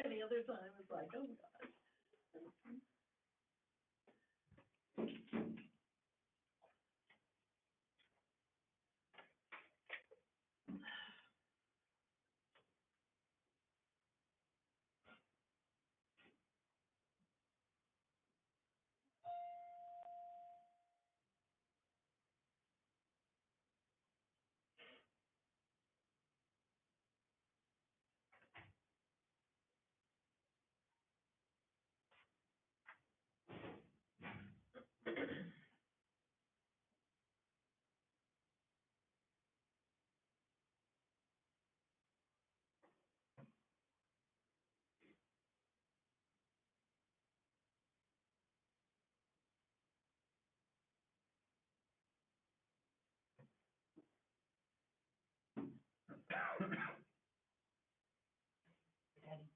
Any other time, it's like, oh, gosh. Daddy,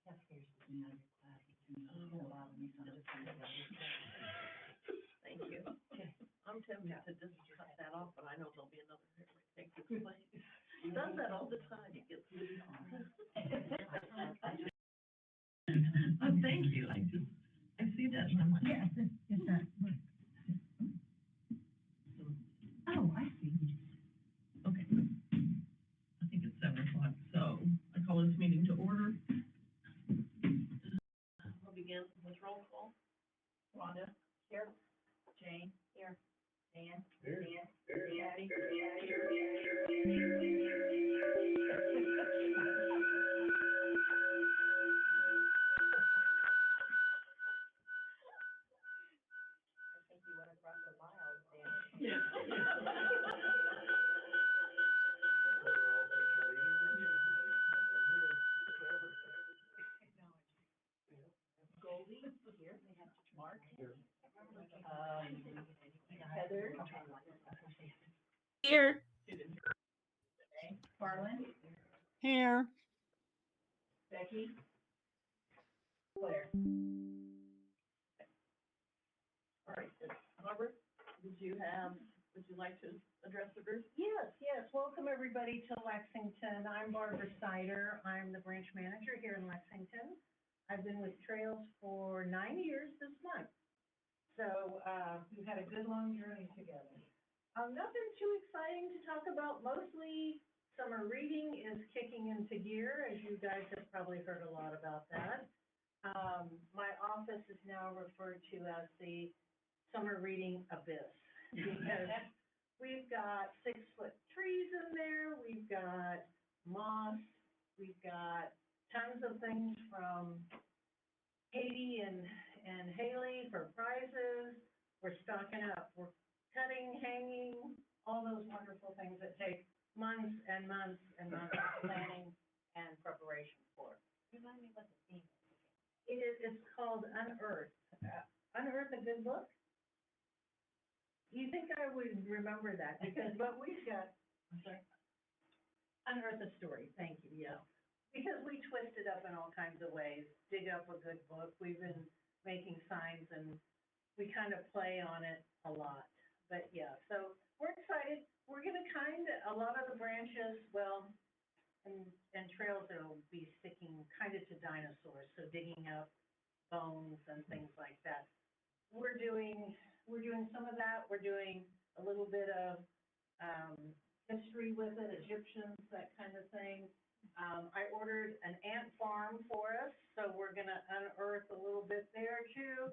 that scares me out of your class. It's gonna bother me sometimes. Thank you. Okay. I'm tempted to just cut that off, but I know there'll be another hair take its place. He does that all the time, he gets. Oh, thank you, I see that, and I'm like. Yes, it's that, look. Oh, I see. Okay. I think it's 7:00, so I call this meeting to order. We'll begin with roll call. Rhonda, here. Jane, here. Dan. Here. Dan. Here. Patty. I think you went across the miles, Dan. Yeah. Goldie, here. Mark. Here. Heather. Here. Harlan. Here. Becky. Claire. All right, Robert, would you like to address the group? Yes, yes. Welcome, everybody, to Lexington. I'm Barbara Snyder. I'm the branch manager here in Lexington. I've been with Trails for 9 years this month. So, we've had a good, long journey together. Nothing too exciting to talk about. Mostly summer reading is kicking into gear, as you guys have probably heard a lot about that. My office is now referred to as the summer reading abyss, because we've got 6-foot trees in there, we've got moss, we've got tons of things from Katie and Haley for prizes. We're stocking up, we're cutting, hanging, all those wonderful things that take months and months and months of planning and preparation for. Remind me what the theme is. It's called Unearth. Unearth a Good Book? You think I would remember that, because, but we've got, I'm sorry? Unearth a Story, thank you, yeah. Because we twist it up in all kinds of ways, dig up a good book, we've been making signs and we kind of play on it a lot. But yeah, so we're excited, we're gonna a lot of the branches, well, and Trails will be sticking kind of to dinosaurs, so digging up bones and things like that. We're doing some of that, we're doing a little bit of, history with it, Egyptians, that kind of thing. I ordered an ant farm for us, so we're gonna unearth a little bit there too.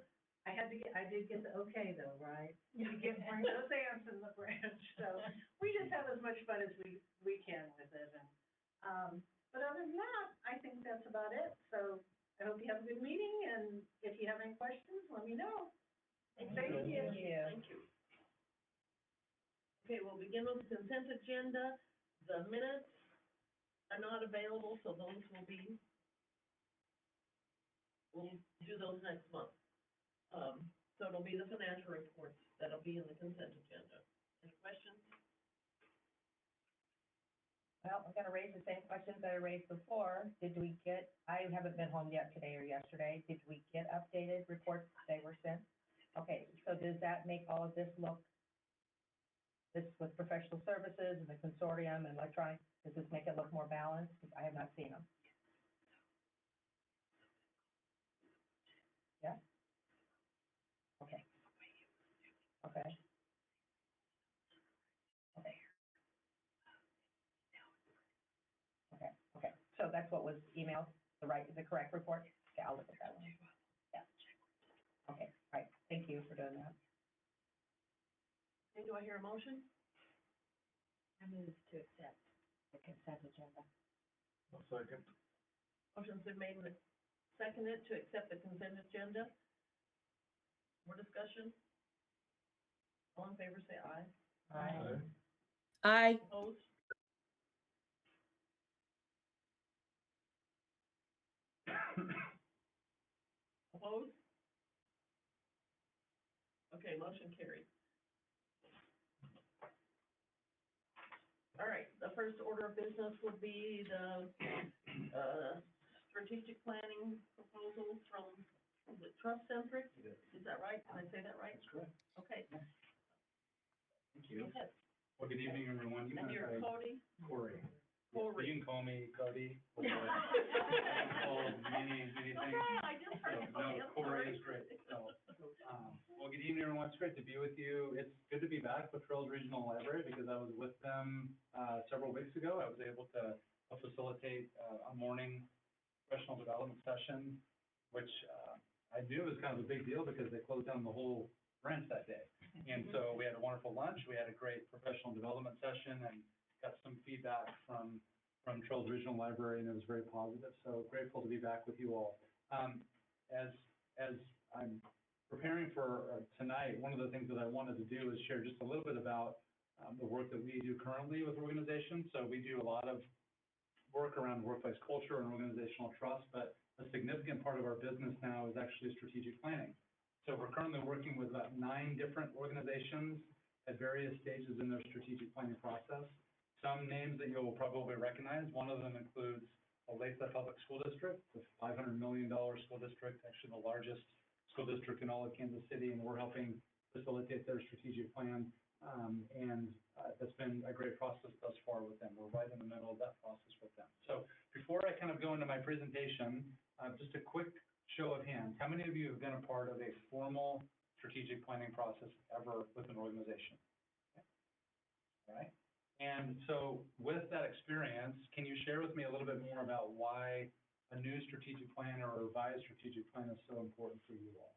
I did get the okay though, right? You bring those ants in the branch, so we just have as much fun as we can with it. And, but other than that, I think that's about it. So I hope you have a good meeting, and if you have any questions, let me know. Thank you. Thank you. Okay, we'll begin with the consent agenda. The minutes are not available, so those we'll do those next month. So it'll be the financial reports that'll be in the consent agenda. Any questions? Well, I'm gonna raise the same questions that I raised before. I haven't been home yet today or yesterday. Did we get updated reports they were sent? Okay, so does that make all of this look this with professional services and the consortium and electronic, does this make it look more balanced? Because I have not seen them. Yeah? Okay. Okay. Okay. Okay, okay, so that's what was emailed, the correct report? Okay, I'll look at that one. Yeah. Okay, all right, thank you for doing that. Okay, do I hear a motion? I move to accept the consent agenda. I'll second. Motion's been made and seconded to accept the consent agenda. More discussion? All in favor, say aye. Aye. Aye. Opposed? Opposed? Okay, motion carried. All right, the first order of business would be the, strategic planning proposal from, is it Trust Centric? Is that right? Did I say that right? That's correct. Okay, Thank go you. ahead. Well, good evening, everyone. You And mind you're if Cody? I, Corey. Corey. You can call me Cody. Or called many things. I just heard you. So, no, I'm Corey sorry. is great. So, well, good evening, everyone. It's great to be with you. It's good to be back with Trails Regional Library because I was with them, several weeks ago. I was able to facilitate, a morning professional development session, which, I knew was kind of a big deal because they closed down the whole branch that day. And so we had a wonderful lunch, we had a great professional development session, and got some feedback from Trails Regional Library, and it was very positive, so grateful to be back with you all. As I'm preparing for tonight, one of the things that I wanted to do is share just a little bit about the work that we do currently with organizations. So we do a lot of work around workplace culture and organizational trust, but a significant part of our business now is actually strategic planning. So we're currently working with about 9 different organizations at various stages in their strategic planning process. Some names that you'll probably recognize. One of them includes Olathe Public School District, the $500 million school district, actually the largest school district in all of Kansas City, and we're helping facilitate their strategic plan. That's been a great process thus far with them. We're right in the middle of that process with them. So before I kind of go into my presentation, just a quick show of hands. How many of you have been a part of a formal strategic planning process ever with an organization? Okay. All right. And so with that experience, can you share with me a little bit more about why a new strategic plan or a revised strategic plan is so important for you all?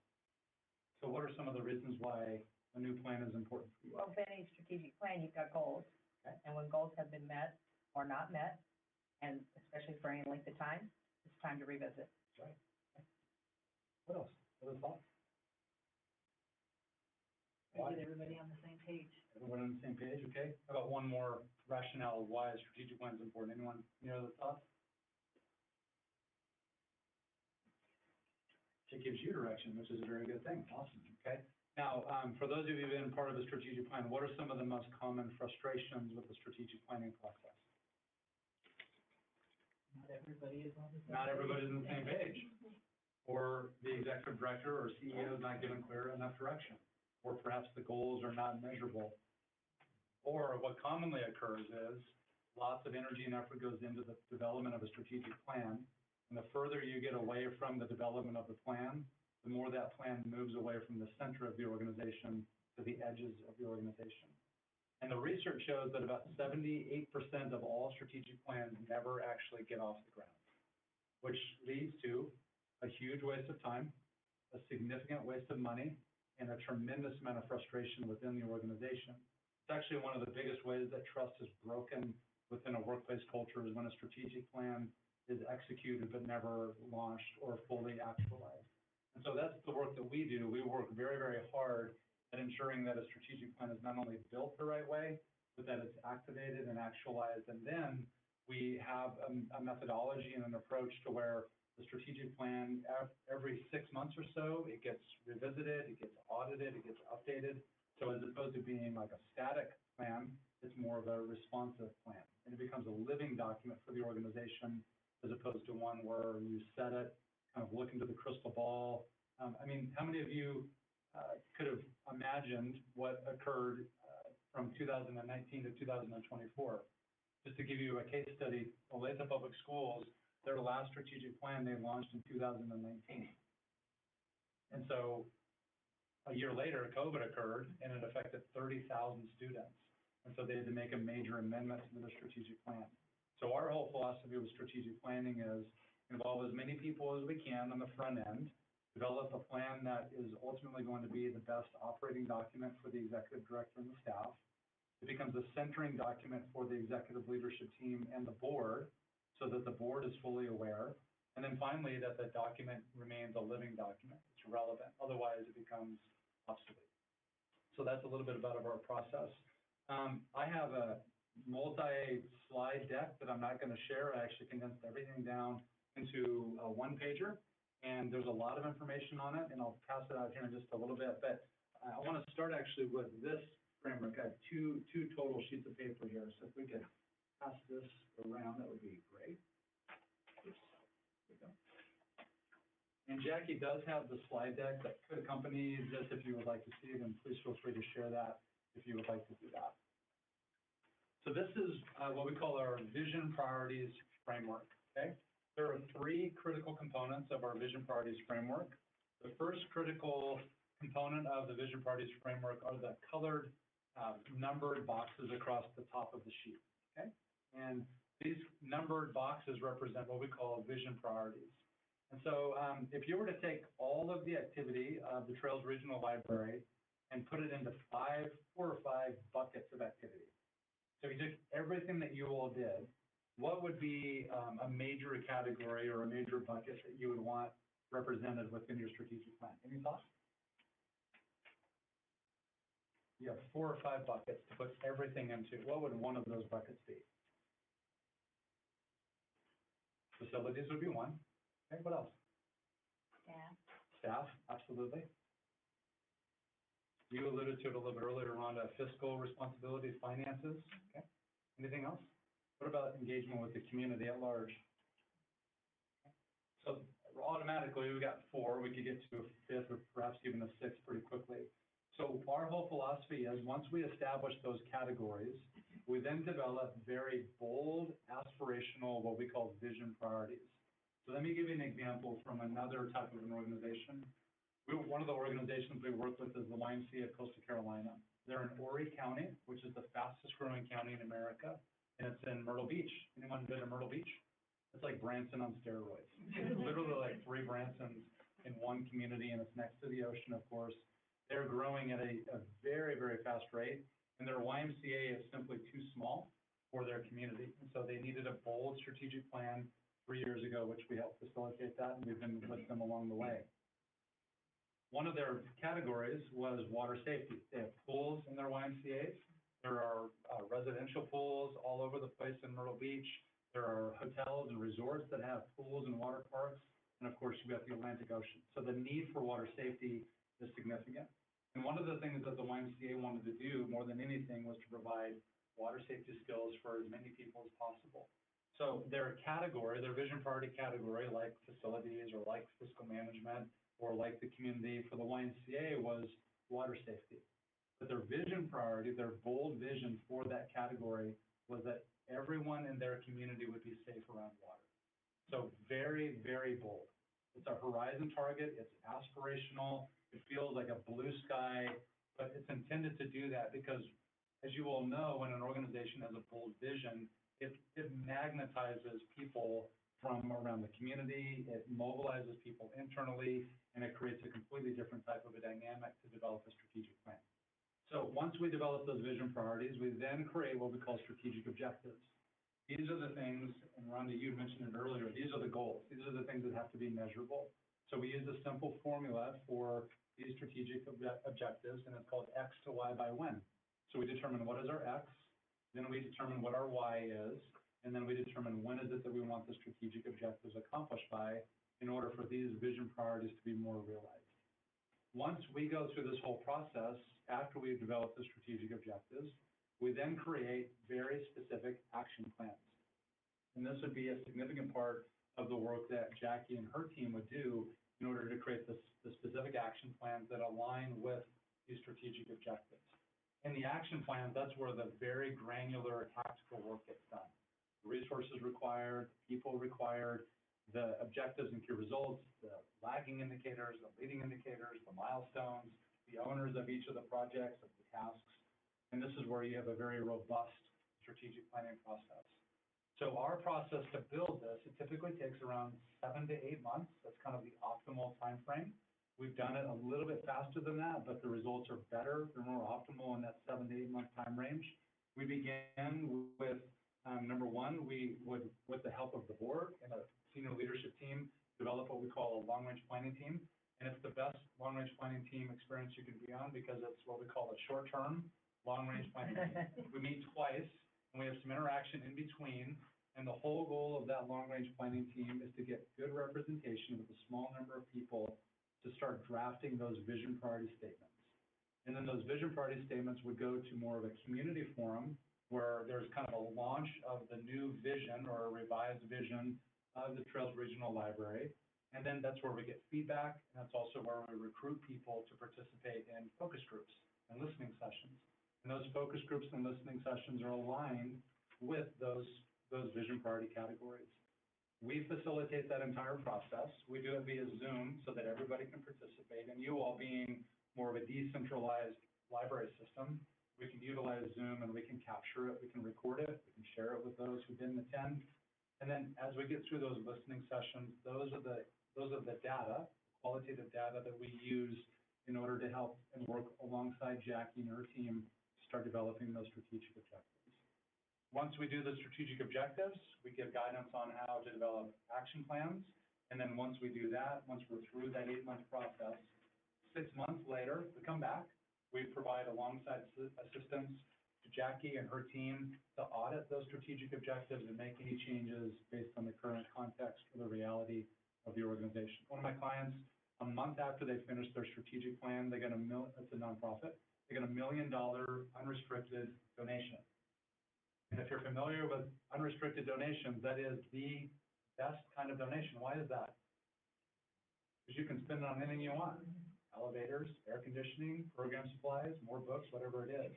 So what are some of the reasons why a new plan is important for you all? Well, with any strategic plan, you've got goals, Okay. and when goals have been met or not met, and especially for any length of time, it's time to revisit. That's right. Okay. What else? What other thoughts? Get everybody on the same page. Everyone on the same page, okay? How about one more rationale of why a strategic plan is important? Anyone, any other thoughts? It gives you direction, which is a very good thing. Awesome, okay? Now, for those of you who've been part of a strategic plan, what are some of the most common frustrations with the strategic planning process? Not everybody is on the same page. Not everybody's on the same page. Or the executive director or CEO is not given clear enough direction. Or perhaps the goals are not measurable. Or what commonly occurs is lots of energy and effort goes into the development of a strategic plan. And the further you get away from the development of the plan, the more that plan moves away from the center of the organization to the edges of the organization. And the research shows that about 78% of all strategic plans never actually get off the ground, which leads to a huge waste of time, a significant waste of money, and a tremendous amount of frustration within the organization. It's actually one of the biggest ways that trust is broken within a workplace culture is when a strategic plan is executed but never launched or fully actualized. And so that's the work that we do. We work very, very hard at ensuring that a strategic plan is not only built the right way, but that it's activated and actualized. And then we have a methodology and an approach to where the strategic plan, every 6 months or so, it gets revisited, it gets audited, it gets updated. So as opposed to being like a static plan, it's more of a responsive plan. And it becomes a living document for the organization as opposed to one where you set it, kind of look into the crystal ball. I mean, how many of you could have imagined what occurred from 2019 to 2024. Just to give you a case study, Olathe Public Schools, their last strategic plan they launched in 2019. And so a year later, COVID occurred and it affected 30,000 students. And so they had to make a major amendment to the strategic plan. So our whole philosophy with strategic planning is involve as many people as we can on the front end, develop a plan that is ultimately going to be the best operating document for the executive director and the staff. It becomes a centering document for the executive leadership team and the board so that the board is fully aware. And then finally, that the document remains a living document. It's relevant. Otherwise, it becomes obsolete. So that's a little bit about our process. I have a multi-slide deck that I'm not going to share. I actually condensed everything down into a one-pager, and there's a lot of information on it, and I'll pass it out here in just a little bit. But I want to start actually with this framework. I have two total sheets of paper here, so if we could pass this around, that would be great. Oops, there we go. And Jackie does have the slide deck that could accompany this if you would like to see it, and please feel free to share that if you would like to do that. So this is what we call our vision priorities framework, okay? There are three critical components of our vision priorities framework. The first critical component of the vision priorities framework are the colored numbered boxes across the top of the sheet, okay? And these numbered boxes represent what we call vision priorities. And so if you were to take all of the activity of the Trails Regional Library and put it into 4 or 5 buckets of activity. So if you took everything that you all did, what would be a major category or a major bucket that you would want represented within your strategic plan? Any thoughts? You have 4 or 5 buckets to put everything into. What would one of those buckets be? Facilities would be one. Okay, what else? Staff. Staff, absolutely. You alluded to it a little bit earlier on fiscal responsibilities, finances. Okay. Anything else? What about engagement with the community at large? So automatically we got 4. We could get to a 5th or perhaps even a 6th pretty quickly. So our whole philosophy is once we establish those categories, we then develop very bold, aspirational, what we call vision priorities. So let me give you an example from another type of an organization. One of the organizations we work with is the YMCA of Coastal Carolina. They're in Horry County, which is the fastest growing county in America, and it's in Myrtle Beach. Anyone been to Myrtle Beach? It's like Branson on steroids. It's literally like 3 Bransons in one community, and it's next to the ocean, of course. They're growing at a very, very fast rate, and their YMCA is simply too small for their community. And so they needed a bold strategic plan 3 years ago, which we helped facilitate that, and we've been with them along the way. One of their categories was water safety. They have pools in their YMCA's. There are residential pools all over the place in Myrtle Beach. There are hotels and resorts that have pools and water parks. And of course, you've got the Atlantic Ocean. So the need for water safety is significant. And one of the things that the YMCA wanted to do more than anything was to provide water safety skills for as many people as possible. So their category, their vision priority category, like facilities or like fiscal management, or like the community for the YMCA was water safety. But their vision priority, their bold vision for that category was that everyone in their community would be safe around water. So very, very bold. It's a horizon target, it's aspirational, it feels like a blue sky, but it's intended to do that because, as you all know, when an organization has a bold vision, it magnetizes people from around the community, it mobilizes people internally, and it creates a completely different type of a dynamic to develop a strategic plan. So once we develop those vision priorities, we then create what we call strategic objectives. These are the things, and Rhonda, you mentioned it earlier, these are the goals. These are the things that have to be measurable. So we use a simple formula for these strategic objectives, and it's called X to Y by when. So we determine what is our X, then we determine what our Y is, and then we determine when is it that we want the strategic objectives accomplished by in order for these vision priorities to be more realized. Once we go through this whole process, after we've developed the strategic objectives, we then create very specific action plans. And this would be a significant part of the work that Jackie and her team would do in order to create the specific action plans that align with these strategic objectives. In the action plans, that's where the very granular tactical work gets done. The resources required, people required, the objectives and key results, the lagging indicators, the leading indicators, the milestones, the owners of each of the projects, of the tasks. And this is where you have a very robust strategic planning process. So our process to build this, it typically takes around 7 to 8 months. That's kind of the optimal time frame. We've done it a little bit faster than that, but the results are better. They're more optimal in that 7 to 8 month time range. We begin with, number one, we would, with the help of the board and a senior leadership team, develop what we call a long-range planning team. And it's the best long-range planning team experience you can be on because it's what we call a short-term long-range planning team. We meet twice, and we have some interaction in between. And the whole goal of that long-range planning team is to get good representation with a small number of people to start drafting those vision priority statements. And then those vision priority statements would go to more of a community forum where there's kind of a launch of the new vision or a revised vision of the Trails Regional Library. And then that's where we get feedback, and that's also where we recruit people to participate in focus groups and listening sessions. And those focus groups and listening sessions are aligned with those vision priority categories. We facilitate that entire process. We do it via Zoom so that everybody can participate, and you all being more of a decentralized library system, we can utilize Zoom and we can capture it, we can record it, we can share it with those who didn't attend. And then as we get through those listening sessions, those are the data, qualitative data that we use in order to help and work alongside Jackie and her team to start developing those strategic objectives. Once we do the strategic objectives, we give guidance on how to develop action plans. And then once we do that, once we're through that 8 month process, 6 months later, we come back, we provide alongside assistance to Jackie and her team to audit those strategic objectives and make any changes based on the current context or the reality of the organization. One of my clients, a month after they finished their strategic plan, they got it's a nonprofit, they got $1 million unrestricted donation. And if you're familiar with unrestricted donations, that is the best kind of donation. Why is that? Because you can spend it on anything you want. Elevators, air conditioning, program supplies, more books, whatever it is.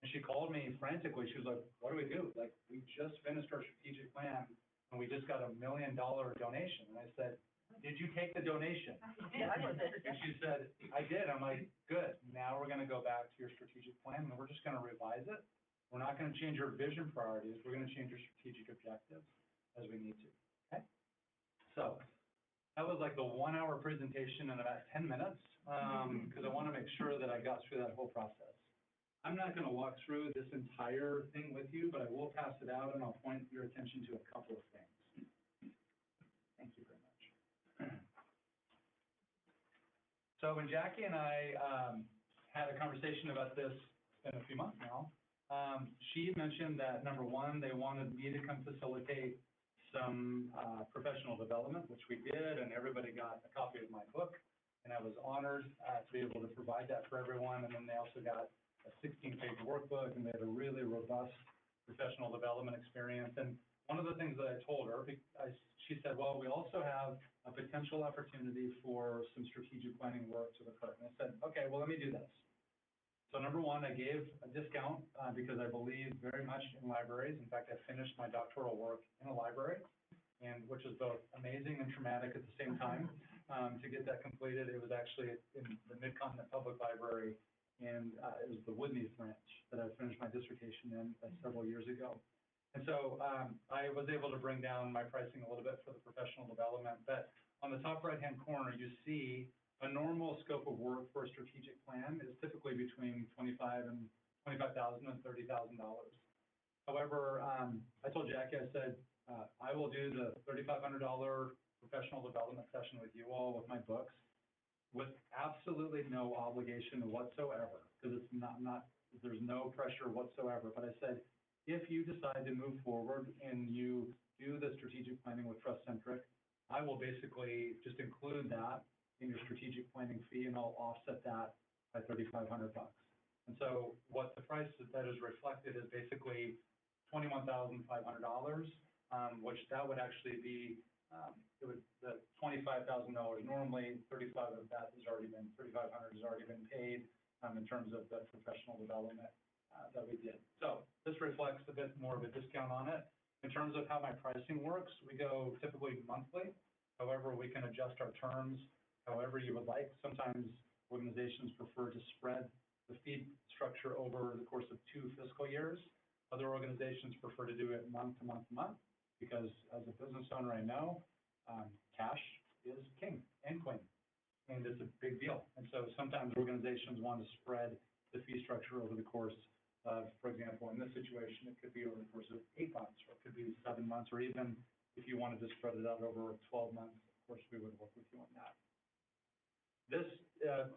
And she called me frantically. She was like, what do we do? Like, we just finished our strategic plan and we just got $1 million donation. And I said, did you take the donation? And she said, I did. I'm like, good. Now we're going to go back to your strategic plan and we're just going to revise it. We're not going to change our vision priorities. We're going to change our strategic objectives as we need to. Okay? So that was like the 1 hour presentation in about 10 minutes because I want to make sure that I got through that whole process. I'm not going to walk through this entire thing with you, but I will pass it out and I'll point your attention to a couple of things. Thank you very much. So when Jackie and I had a conversation about this, it's been a few months now, she mentioned that, number one, they wanted me to come facilitate some professional development, which we did, and everybody got a copy of my book, and I was honored to be able to provide that for everyone. And then they also got a 16-page workbook, and they had a really robust professional development experience. And one of the things that I told her, she said, well, we also have a potential opportunity for some strategic planning work to occur. And I said, okay, well, let me do this. So number one, I gave a discount because I believe very much in libraries. In fact, I finished my doctoral work in a library, and which is both amazing and traumatic at the same time. To get that completed, it was actually in the Mid-Continent Public Library, and it was the Woodneath branch that I finished my dissertation in several years ago. And so I was able to bring down my pricing a little bit for the professional development. But on the top right-hand corner, you see a normal scope of work for a strategic plan is typically between $25,000 and $30,000. However, I told Jackie, I said, I will do the $3,500 professional development session with you all with my books with absolutely no obligation whatsoever, because it's not, there's no pressure whatsoever. But I said, if you decide to move forward and you do the strategic planning with TrustCentric, I will basically just include that in your strategic planning fee, and I'll offset that by $3,500. And so what the price that is reflected is basically $21,500, which that would actually be, the $25,000 normally, $3,500 has already been paid. in terms of the professional development, that we did. So this reflects a bit more of a discount on it. In terms of how my pricing works, we go typically monthly. However, we can adjust our terms however you would like. Sometimes organizations prefer to spread the fee structure over the course of 2 fiscal years. Other organizations prefer to do it month to month to month, because as a business owner, I know, cash is king and queen, and it's a big deal. And so sometimes organizations want to spread the fee structure over the course of, for example, in this situation, it could be over the course of 8 months, or it could be 7 months, or even if you wanted to spread it out over 12 months, of course, we would work with you on that. This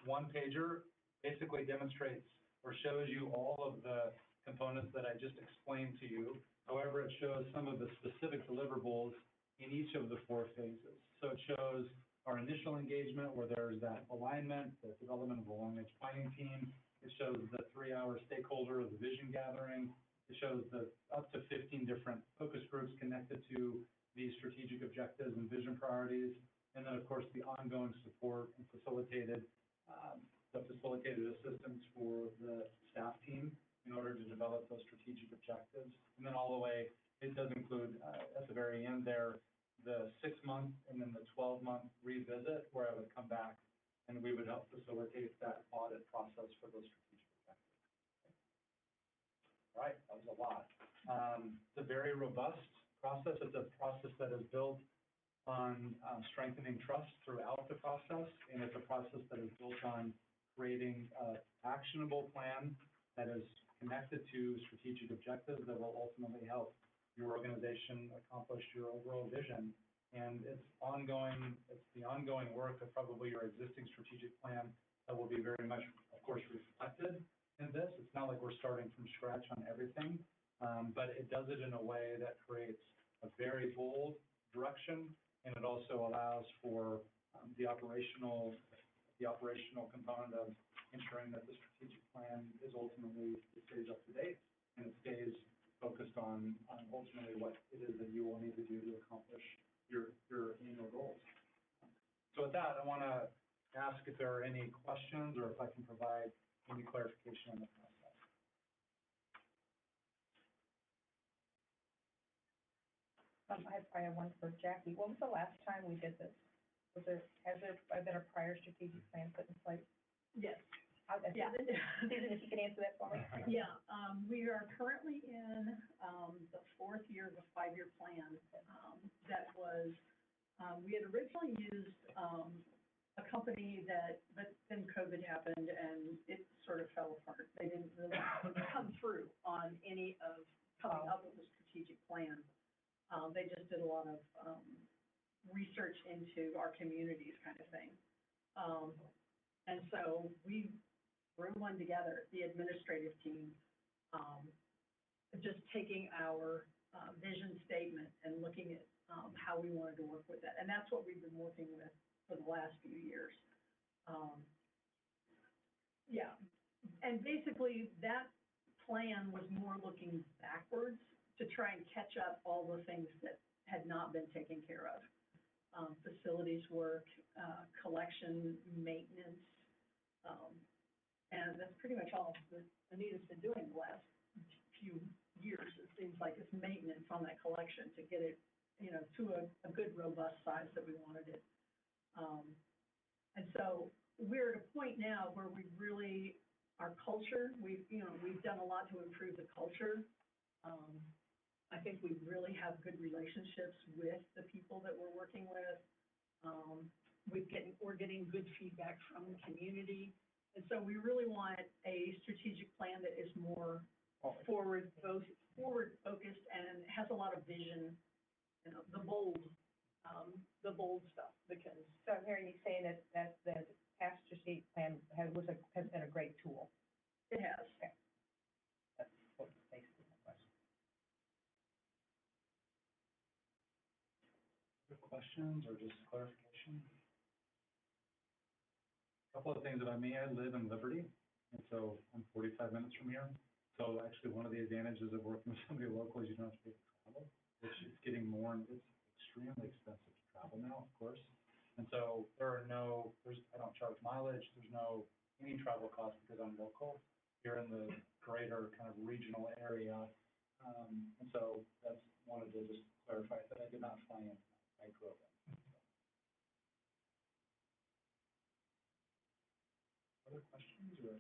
one pager basically demonstrates or shows you all of the components that I just explained to you. However, it shows some of the specific deliverables in each of the 4 phases. So it shows our initial engagement, where there's that alignment, the development of a long-range planning team. It shows the 3-hour stakeholder of the vision gathering. It shows the up to 15 different focus groups connected to these strategic objectives and vision priorities. And then, of course, the ongoing support and facilitated assistance for the staff team in order to develop those strategic objectives. And then all the way, it does include, at the very end there, the 6-month and then the 12-month revisit, where I would come back and we would help facilitate that audit process for those strategic objectives. All right, that was a lot. It's a very robust process. It's a process that is built on strengthening trust throughout the process, and it's a process that is built on creating an actionable plan that is connected to strategic objectives that will ultimately help your organization accomplish your overall vision. And it's the ongoing work of probably your existing strategic plan that will be very much, of course, reflected in this. It's not like we're starting from scratch on everything, but it does it in a way that creates a very bold direction, and it also allows for the operational component of ensuring that the strategic plan is ultimately, it stays up to date, and it stays focused on ultimately what it is that you will need to do to accomplish your annual goals. So with that, I want to ask if there are any questions or if I can provide any clarification on the process. I have one for Jackie. When was the last time we did this? Has there been a prior strategic plan put in place? Yes. Yeah. Susan, if you can answer that for me. Yeah, we are currently in, the 4th year of a 5-year plan, that was, we had originally used, a company but then COVID happened and it sort of fell apart. They didn't really come through on any of coming up with a strategic plan. They just did a lot of, research into our communities kind of thing. And so we threw one together, the administrative team, just taking our vision statement and looking at how we wanted to work with that. And that's what we've been working with for the last few years. Yeah, and basically that plan was more looking backwards to try and catch up all the things that had not been taken care of. Facilities work, collection, maintenance, and that's pretty much all that Anita's been doing the last few years. It seems like it's maintenance on that collection to get it, to a good, robust size that we wanted it. And so we're at a point now where we really, our culture, we've done a lot to improve the culture. I think we really have good relationships with the people that we're working with. We're getting good feedback from the community. And so we really want a strategic plan that is more forward focused and has a lot of vision, the bold stuff, because. So I'm hearing you saying that the past strategic plan has been a great tool. It has. Okay. That's what basically my question. Questions or just clarification? A couple of things about me. I live in Liberty, and so I'm 45 minutes from here. So actually, one of the advantages of working with somebody local is you don't have to pay for travel, which is getting more, and it's extremely expensive to travel now, of course. And so I don't charge mileage. There's no any travel costs because I'm local here in the greater kind of regional area. And so that's, wanted to just clarify that I did not fly in, I drove in. Other questions or?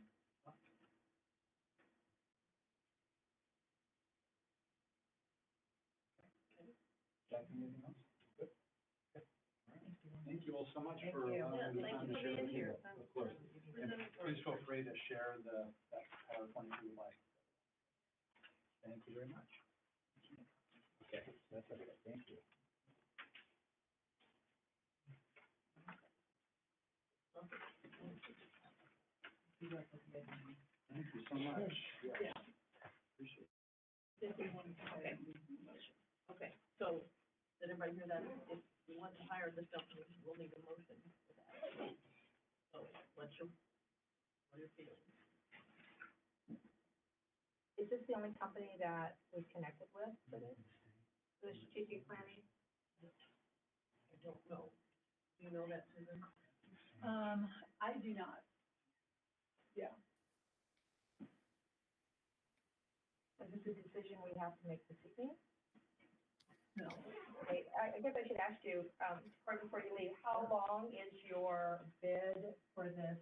Jackie, anything else? Good. Okay. All right. Thank you all so much Thank for you. allowing me the Yeah, time to thank you for share with being you. here. Of course. And please feel free to share that PowerPoint if you would like. Thank you very much. Okay, that's okay. Thank you. Thank you so much. Yeah. Appreciate it. If we want, okay, okay, so, did everybody hear that? If we want to hire this company, we'll need a motion for that. So, what are your feelings? Is this the only company that we've connected with for this, for the strategic planning? I don't know. Do you know that, Susan? I do not. Yeah. Is this a decision we have to make this evening? No. Okay, I guess I should ask you, right before you leave, how long is your bid for this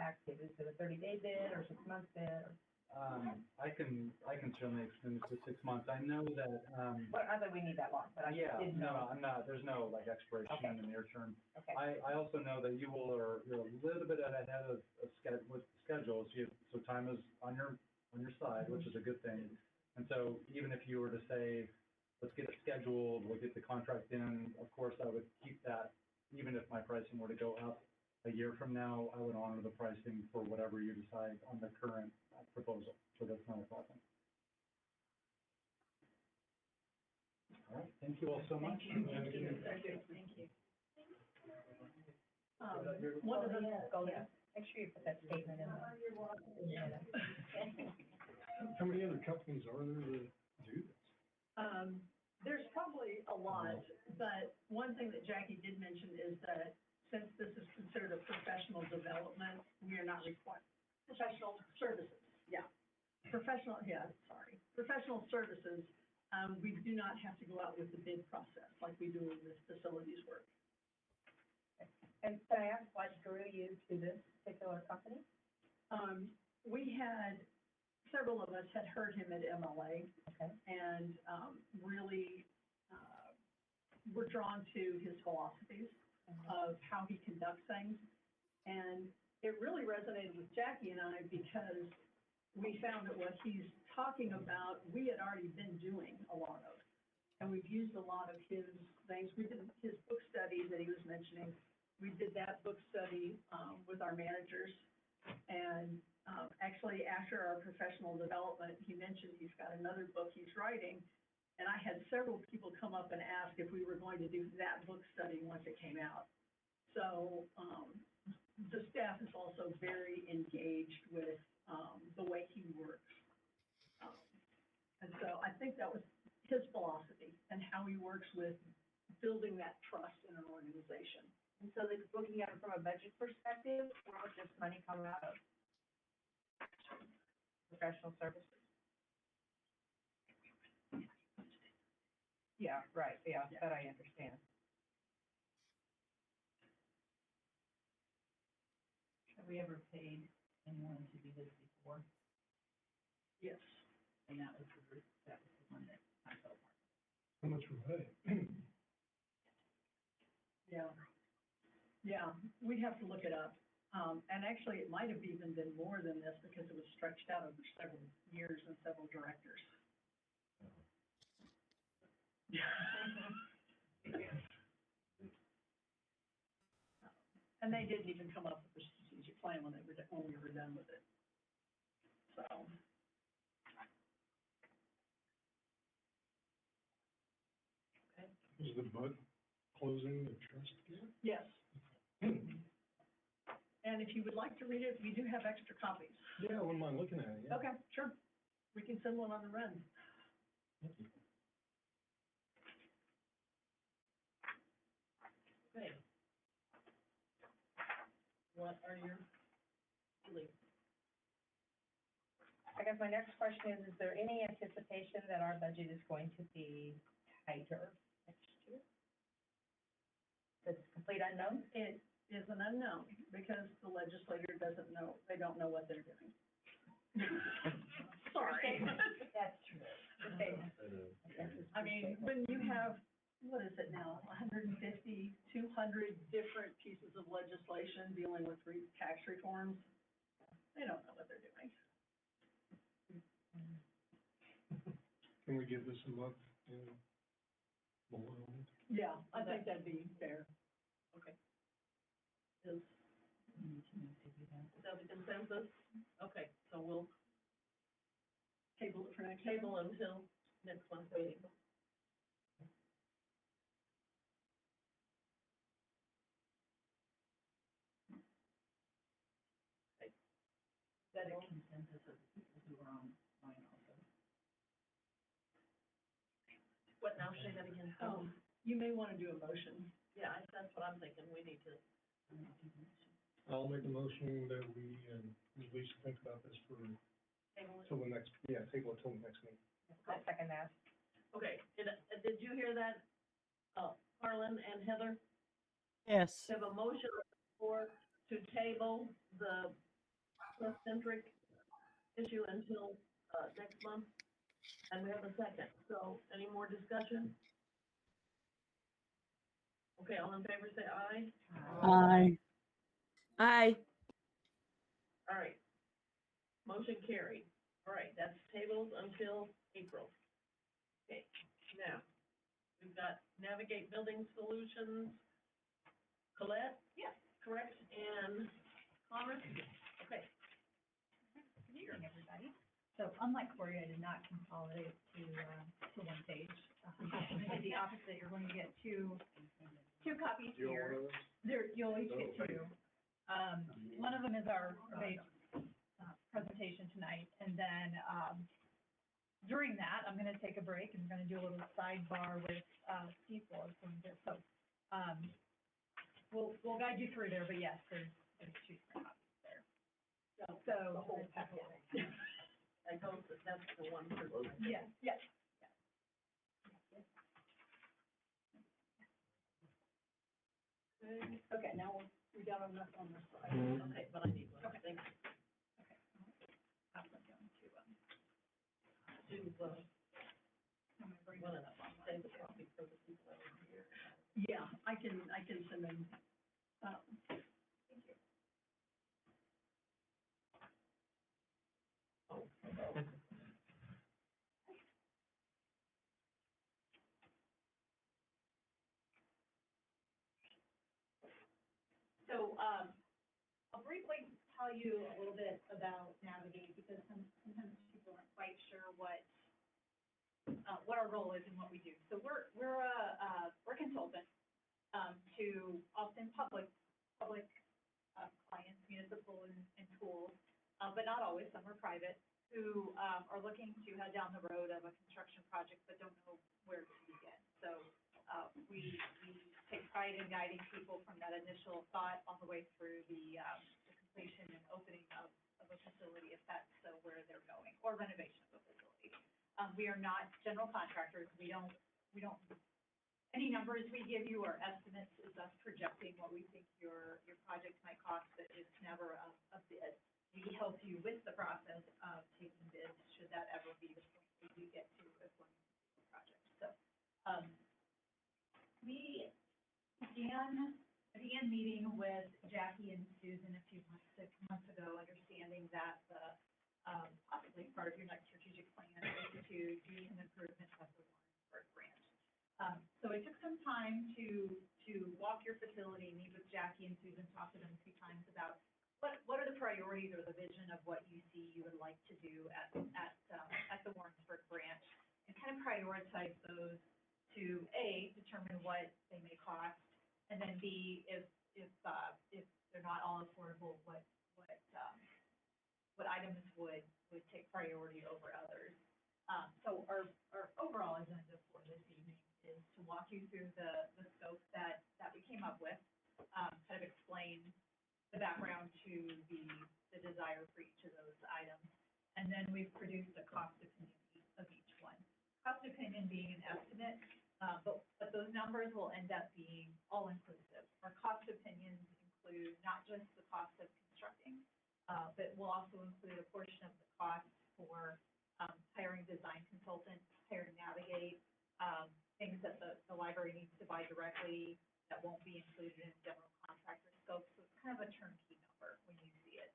active? Is it a 30-day bid or 6-month bid? Or I can certainly extend this to 6 months. I know that, Well, not that we need that long, but I yeah, didn't no, know. I'm not, there's no like expiration Okay. in the near term. Okay, I also know that you all you're a little bit ahead of with schedules, so time is on your side, which is a good thing. And so even if you were to say, let's get it scheduled, we'll get the contract in, of course, I would keep that, even if my pricing were to go up a year from now, I would honor the pricing for whatever you decide on the current proposal, so that's not a problem. All right, thank you all so much. Thank you. One of the, Go there. Make sure you put that statement in there. How many other companies are there that do this? there's probably a lot, but one thing that Jackie did mention is that since this is considered a professional development, we are not required, professional services, yeah. Professional services, we do not have to go out with the bid process like we do in this facilities work. and can I ask what drew you to this particular company? We had, several of us had heard him at MLA Okay. and, really, were drawn to his philosophies of how he conducts things. And it really resonated with Jackie and I because we found that what he's talking about, we had already been doing a lot of. And we've used a lot of his things. We did his book study that he was mentioning. We did that book study, with our managers. And, actually, after our professional development, he mentioned he's got another book he's writing. And I had several people come up and ask if we were going to do that book study once it came out. So, the staff is also very engaged with, the way he works. And so I think that was his philosophy and how he works with building that trust in an organization. And so like looking at it from a budget perspective, where would this money come out of? Professional services? Yeah, right, yeah, that I understand. Have we ever paid anyone to do this before? Yes. And that was the one that I felt. How much were they? Yeah. Yeah, we'd have to look it up. And actually, it might have even been more than this because it was stretched out over several years and several directors. And they didn't even come up with a strategic plan when we were done with it. So. Is the bud closing the trust again? Yes. And if you would like to read it, we do have extra copies. Yeah, I wouldn't mind looking at it, yeah. Okay, sure. We can send one on the run. Thank you. Okay. What are your Julie? I guess my next question is there any anticipation that our budget is going to be tighter next year? It's a complete unknown? It is an unknown, because the legislator doesn't know, they don't know what they're doing. Sorry. That's true. Okay. I mean, when you have, what is it now, 150, 200 different pieces of legislation dealing with tax reforms, they don't know what they're doing. Can we give this a month and mull it over? Yeah, I think that'd be fair. Okay. Is that the consensus? Okay, so we'll Table it for next year. table until next month's meeting. That a consensus of who are on mine also. What now, say that again? You may want to do a motion. Yeah, that's what I'm thinking, we need to, I'll make a motion that we, at least think about this for, table it. till the next, table it till the next meeting. I'll second that. Okay, did you hear that, Harlan and Heather? Yes. We have a motion to table the centric issue until, next month, and we have a second, so any more discussion? Okay, all in favor, say aye. Aye. Aye. All right. Motion carried. All right, that's tabled until April. Okay, now, we've got Navigate Building Solutions. Colette? Yes. Correct, and Connor? Okay. Good evening, everybody. So unlike Cory, I did not consolidate to one page. I did the opposite. You're going to get two copies You here. want one of those? There, you'll each Oh, get two. One of them is our base presentation tonight, and then during that, I'm going to take a break and we're going to do a little sidebar with Steve Fuller from there. So we'll guide you through there, but yes, there's two copies there. So The whole packet. That goes, that's the one for. yes, yes. Okay, now we got enough on this side. Okay, but I need one, thank you. Okay. I'm going to Do, I'm gonna bring one this of up on save the copy for the people that are here. Yeah, I can send them, Oh, So, I'll briefly tell you a little bit about Navigate, because sometimes people aren't quite sure what our role is and what we do. So we're a consultant, to often public, clients, municipal and schools, but not always, some are private, who, are looking to head down the road of a construction project but don't know where to begin. So, we take pride in guiding people from that initial thought all the way through the completion and opening of a facility, if that's where they're going, or renovation of a facility. We are not general contractors. We don't, any numbers we give you are estimates, is us projecting what we think your project might cost, but it's never a bid. We help you with the process of taking bids, should that ever be the point that you get to if one project. So, we began meeting with Jackie and Susan a few months ago, understanding that the, possibly part of your next strategic plan is to do some improvements of the Warrensburg branch. So it took some time to walk your facility, meet with Jackie and Susan, talk to them a few times about what are the priorities or the vision of what you see you would like to do at the Warrensburg branch, and kind of prioritize those to A, determine what they may cost, and then B, if they're not all affordable, what items would take priority over others. So our overall agenda for this evening is to walk you through the scope that we came up with, kind of explain the background to the desire for each of those items. And then we've produced a cost opinion of each one. Cost opinion being an estimate, but those numbers will end up being all-inclusive. Our cost opinions include not just the cost of constructing, but will also include a portion of the cost for hiring design consultants, hiring Navigate, things that the library needs to buy directly that won't be included in general contractor scope. So it's kind of a turnkey number when you see it.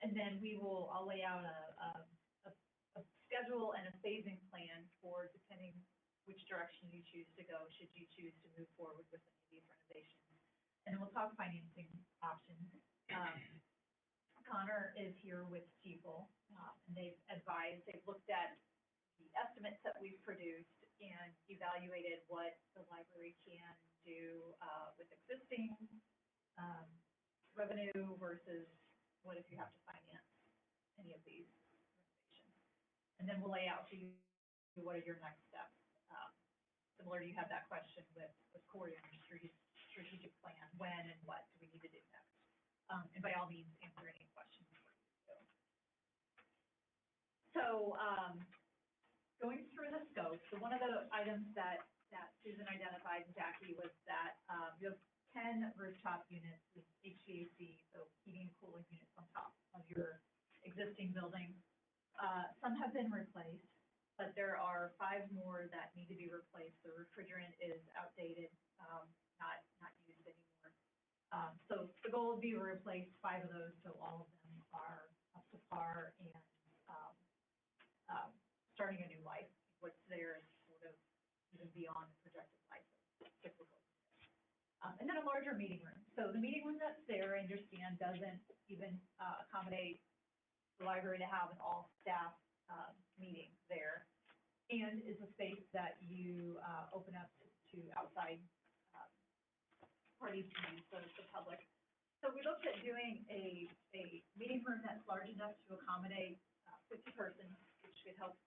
And then I'll lay out a schedule and a phasing plan for depending which direction you choose to go, should you choose to move forward with any of these renovations. And then we'll talk financing options. Connor is here with Stifel, and they've looked at the estimates that we've produced and evaluated what the library can do with existing revenue versus what if you have to finance any of these renovations. And then we'll lay out to you what are your next steps. Similar to you had that question with Corey on your strategic plan, when and what do we need to do next? And by all means, answer any questions for you too. So, going through the scope, so one of the items that Susan identified, and Jackie, was that you have 10 rooftop units with HVAC, so heating and cooling units on top of your existing building. Some have been replaced, but there are 5 more that need to be replaced. The refrigerant is outdated, not used anymore. So the goal would be to replace 5 of those, so all of them are up to par and starting a new life. What's there is sort of even beyond the projected life of typical. And then a larger meeting room. So the meeting room that's there, I understand, doesn't even accommodate the library to have an all-staff meeting there, and is a space that you open up to outside parties to use, so the public. So we looked at doing a meeting room that's large enough to accommodate 50 persons, which could help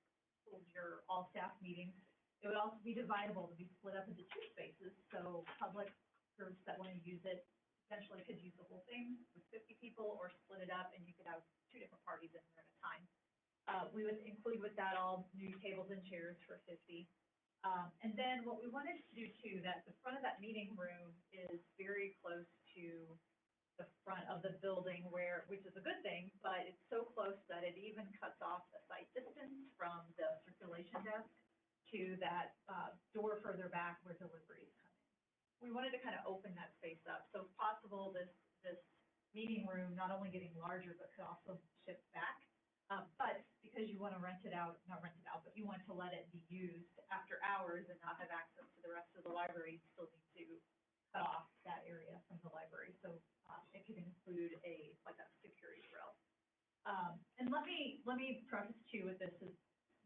hold your all-staff meetings. It would also be dividable to be split up into 2 spaces, so public groups that want to use it essentially could use the whole thing with 50 people, or split it up and you could have 2 different parties in there at a time. We would include with that all new tables and chairs for 50. And then what we wanted to do too, that the front of that meeting room is very close to the front of the building, which is a good thing, but it's so close that it even cuts off the sight distance from the circulation desk to that door further back where deliveries come in. We wanted to kind of open that space up. So if possible, this meeting room not only getting larger, but could also shift back. But because you want to but you want to let it be used after hours and not have access to the rest of the library, you still need to cut off that area from the library. So it could include a security grill. And let me preface too with this is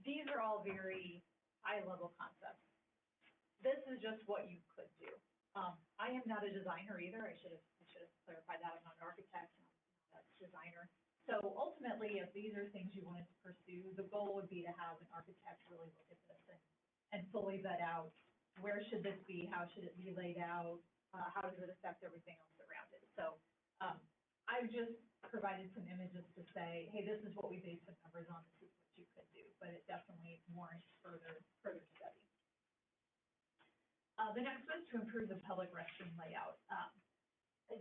these are all very high-level concepts. This is just what you could do. I am not a designer either. I should have clarified that. I'm not an architect. I'm not a designer. So ultimately, if these are things you wanted to pursue, the goal would be to have an architect really look at this and fully vet out where should this be, how should it be laid out, how does it affect everything else around it. So I've just provided some images to say, hey, this is what we based the numbers on. This is what you could do, but it definitely warrants further study. The next was to improve the public restroom layout.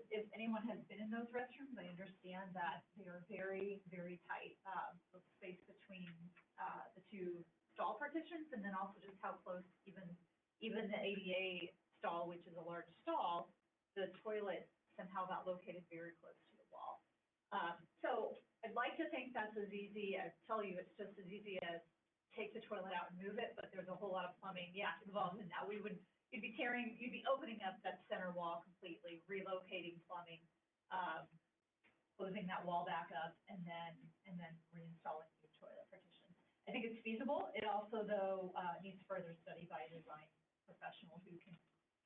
If anyone has been in those restrooms, I understand that they are very, very tight, the space between the 2 stall partitions, and then also just how close even the ADA stall, which is a large stall, the toilet somehow got located very close to the wall. So I'd like to think that's as easy, I tell you, it's just as easy as take the toilet out and move it, but there's a whole lot of plumbing, involved in that. You'd be opening up that center wall completely, relocating plumbing, closing that wall back up, and then reinstalling new toilet partitions. I think it's feasible. It also, though, needs further study by a design professional who can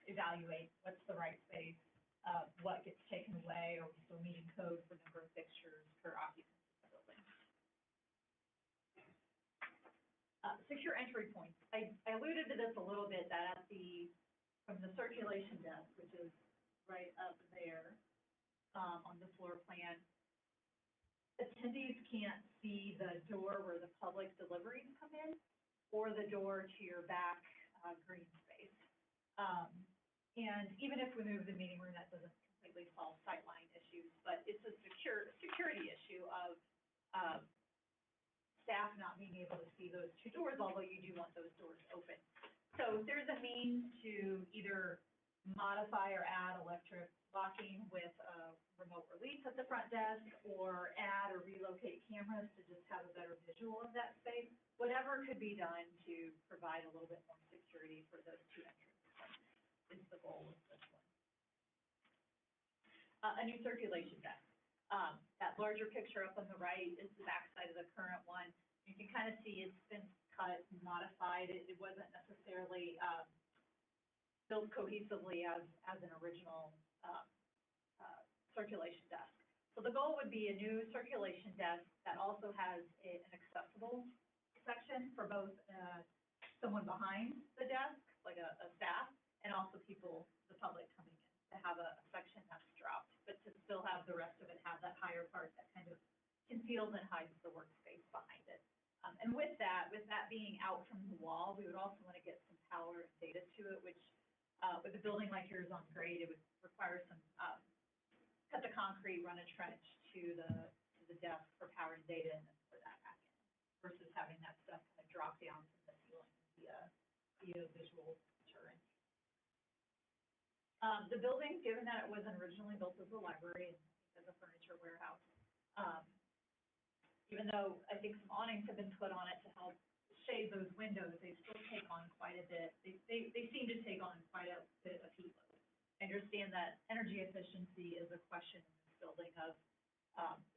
evaluate what's the right space, what gets taken away, are we still meeting code for number of fixtures per occupant of the building. Secure entry points. I alluded to this a little bit, that from the circulation desk, which is right up there, on the floor plan. Attendees can't see the door where the public deliveries come in, or the door to your back, green space. And even if we move the meeting room, that doesn't completely solve sightline issues, but it's a security issue of, staff not being able to see those two doors, although you do want those doors open. So if there's a means to either modify or add electric locking with a remote release at the front desk, or add or relocate cameras to just have a better visual of that space, whatever could be done to provide a little bit more security for those two entrances is the goal of this one. A new circulation desk. That larger picture up on the right is the backside of the current one. You can kind of see it's been cut, modified. It wasn't necessarily, built cohesively as an original, circulation desk. So the goal would be a new circulation desk that also has an accessible section for both, someone behind the desk, like a staff, and also people, the public coming in, to have a section that's dropped, but to still have the rest of it have that higher part that kind of conceals and hides the workspace behind it. And with that being out from the wall, we would also want to get some power and data to it, which, with a building like yours on grade, it would require some, cut the concrete, run a trench to the desk for power and data, and then put that back in, versus having that stuff kind of drop down from the ceiling via visual deterrent. The building, given that it wasn't originally built as a library and as a furniture warehouse, even though I think some awnings have been put on it to help shade those windows, they still take on quite a bit. They seem to take on quite a bit of heat load. I understand that energy efficiency is a question in this building of,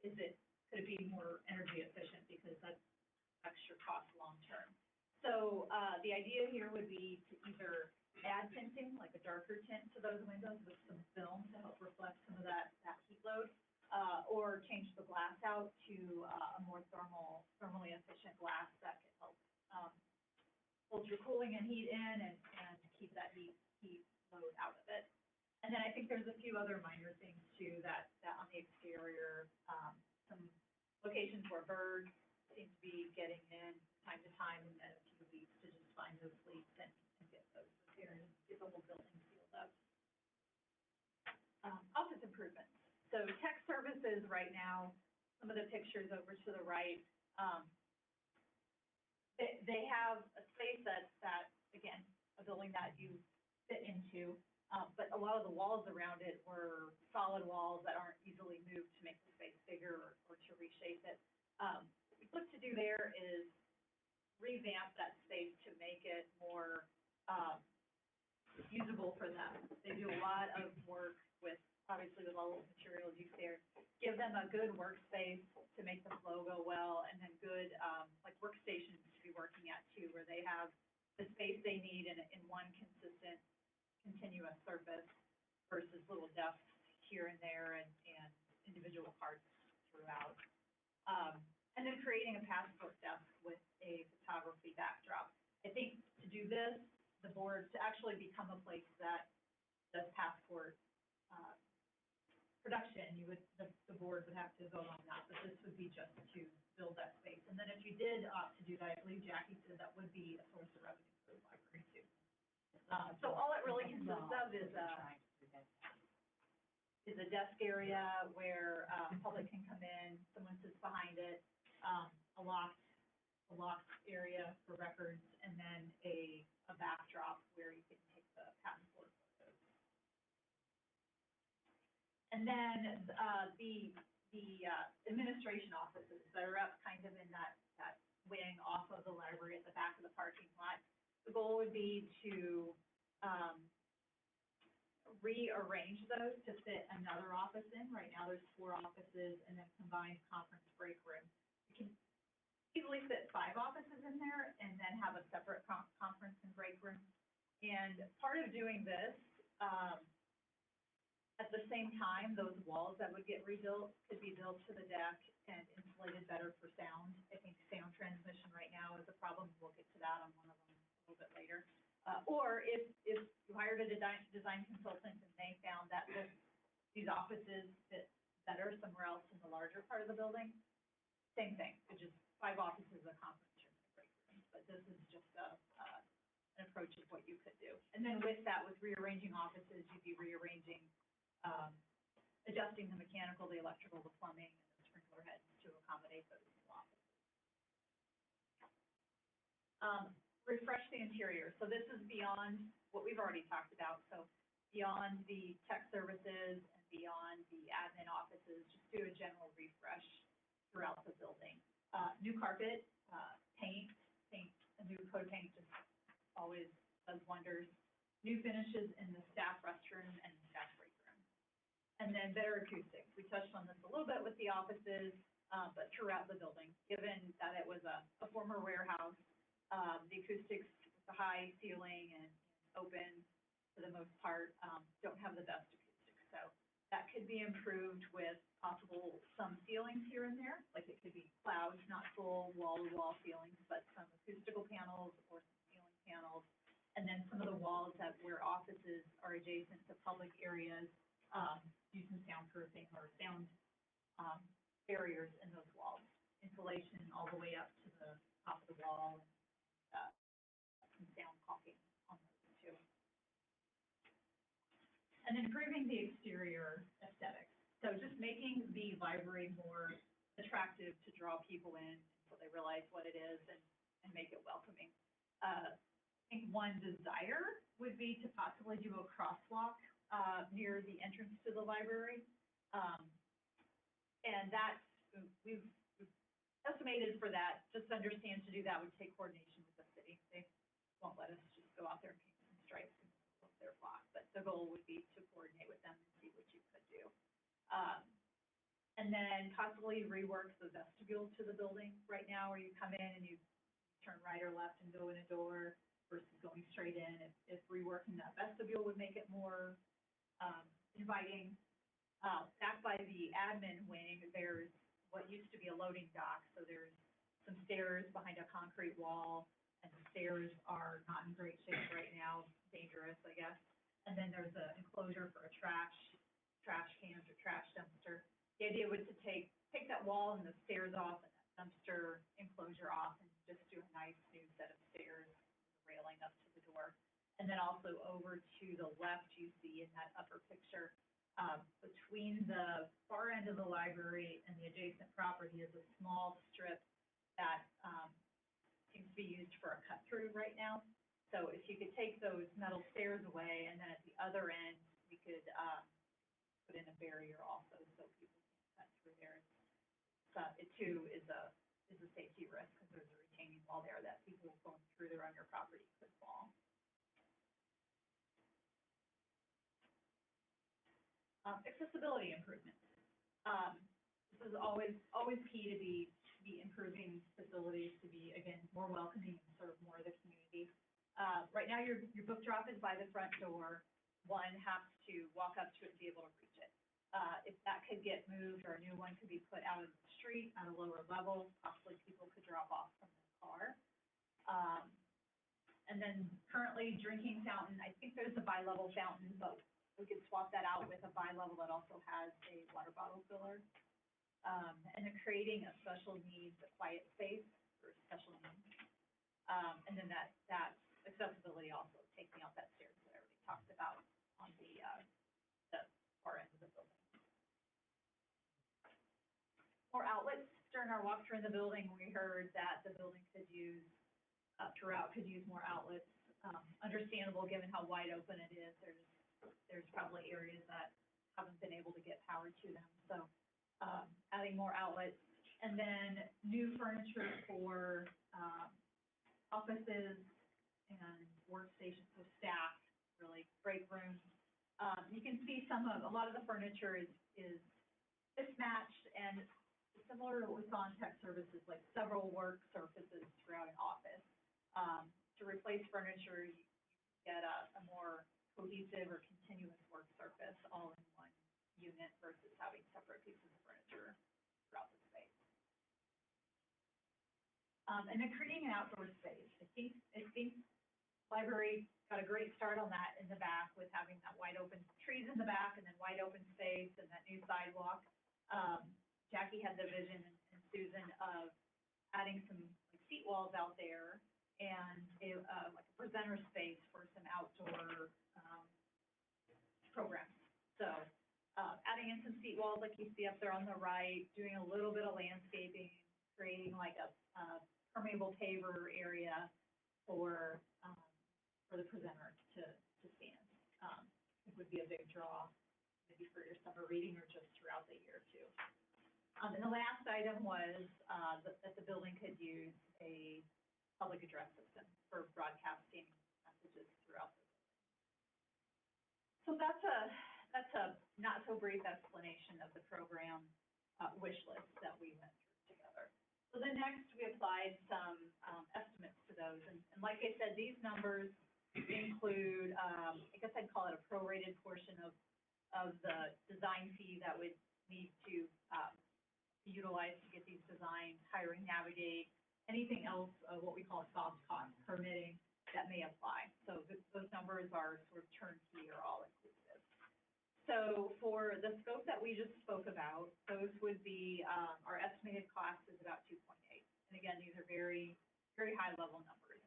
could it be more energy efficient, because that's extra cost long term. So, the idea here would be to either add tinting, like a darker tint to those windows with some film to help reflect some of that heat load, or change the glass out to a more thermally efficient glass that can help hold your cooling and heat in and keep that heat load out of it. And then I think there's a few other minor things too that on the exterior, some locations where birds seem to be getting in time to time, and then a few weeks to just find those leaks and get those repaired and get the whole building sealed up. Office improvements. So tech services right now, some of the pictures over to the right, they have a space that again, a building that you fit into, but a lot of the walls around it were solid walls that aren't easily moved to make the space bigger or to reshape it. What we look to do there is revamp that space to make it more usable for them. They do a lot of work with, obviously with all the materials you see there. Give them a good workspace to make the flow go well, and then good, like workstations to be working at too, where they have the space they need in one consistent, continuous surface versus little desks here and there and individual parts throughout. And then creating a passport desk with a photography backdrop. I think to do this, the board, to actually become a place that does passport production, the board would have to vote on that, but this would be just to build that space. And then if you did opt to do that, I believe Jackie said that would be a source of revenue for the library too. So all it really consists of is a desk area where public can come in, someone sits behind it, a locked area for records, and then a backdrop where you can take the passport photos. And then the administration offices that are up kind of in that wing off of the library at the back of the parking lot. The goal would be to rearrange those to fit another office in. Right now there's 4 offices and then combined conference break room. You can easily fit 5 offices in there and then have a separate conference and break room. And part of doing this, at the same time, those walls that would get rebuilt could be built to the deck and insulated better for sound. I think sound transmission right now is a problem. We'll get to that on one of them a little bit later. Or if you hired a design consultant and they found that this these offices fit better somewhere else in the larger part of the building. Same thing, it's just 5 offices, a conference room, and a break room, but this is just an approach of what you could do. And then with that, with rearranging offices, you'd be rearranging, adjusting the mechanical, the electrical, the plumbing, and the sprinkler heads to accommodate those new offices. Refresh the interior, so this is beyond what we've already talked about, so beyond the tech services and beyond the admin offices, just do a general refresh throughout the building. New carpet, paint, a new coat of paint just always does wonders. New finishes in the staff restroom and the staff break room. And then better acoustics. We touched on this a little bit with the offices, but throughout the building, given that it was a former warehouse, the acoustics with the high ceiling and open for the most part, don't have the best acoustics. So that could be improved with possible some ceilings here and there, like it could be clouds, not full wall-to-wall ceilings, but some acoustical panels or some ceiling panels. And then some of the walls that where offices are adjacent to public areas, use some soundproofing or sound barriers in those walls. Insulation all the way up to the top of the wall, and some sound caulking on those too. And then improving the exterior aesthetics. So just making the library more attractive to draw people in so they realize what it is and make it welcoming. I think one desire would be to possibly do a crosswalk near the entrance to the library. And that's, we've estimated for that, just understand to do that would take coordination with the city. They won't let us just go out there and paint some stripes and look their block, but the goal would be to coordinate with them and see what you could do. And then possibly rework the vestibule to the building right now, where you come in and you turn right or left and go in a door versus going straight in. If reworking that vestibule would make it more inviting. Back by the admin wing, there's what used to be a loading dock, so there's some stairs behind a concrete wall, and the stairs are not in great shape right now, dangerous, I guess. And then there's an enclosure for a trash cans or trash dumpster. The idea was to take that wall and the stairs off and that dumpster enclosure off and just do a nice new set of stairs, railing up to the door. And then also over to the left, you see in that upper picture, between the far end of the library and the adjacent property is a small strip that seems to be used for a cut through right now. So if you could take those metal stairs away, and then at the other end, we could put in a barrier also so people can't cut through there. It too is a safety risk because there's a retaining wall there that people going through there on your property could fall. Accessibility improvements. This is always key to be improving facilities, to be, again, more welcoming and serve more of the community. Right now, your book drop is by the front door. One has to walk up to it and be able to reach it. If that could get moved, or a new one could be put out of the street at a lower level, possibly people could drop off from their car. And then currently, drinking fountain, I think there's a bi-level fountain, but we could swap that out with a bi-level that also has a water bottle filler. And then creating a special needs, a quiet space for special needs. And then that accessibility also, taking out that stairs that I already talked about on the far end of the building. More outlets. During our walk through the building, we heard that the building could use, could use more outlets. Understandable given how wide open it is. There's probably areas that haven't been able to get power to them. So adding more outlets, and then new furniture for offices and workstations for staff, really break rooms. You can see a lot of the furniture is mismatched and similar to what we saw in tech services, like several work surfaces throughout an office. To replace furniture, you get a more cohesive or continuous work surface all in one unit versus having separate pieces of furniture throughout the space. And then creating an outdoor space. I think library got a great start on that in the back with having that wide open trees in the back and then wide open space and that new sidewalk. Jackie had the vision and Susan of adding some like seat walls out there and like a presenter space for some outdoor, programs. So, adding in some seat walls like you see up there on the right, doing a little bit of landscaping, creating like a permeable paver area for the presenter to stand. It would be a big draw, maybe for your summer reading or just throughout the year too. And the last item was, that the building could use a public address system for broadcasting messages throughout the building. So that's a not so brief explanation of the program, wish list that we went through together. So then next we applied some, estimates to those. And like I said, these numbers include, I guess I'd call it a prorated portion of the design fee that would need to, be utilized to get these designed, hiring, navigate, anything else, what we call soft cost permitting that may apply. So those numbers are sort of turnkey or all inclusive. So for the scope that we just spoke about, those would be, our estimated cost is about 2.8. And again, these are very, very high level numbers.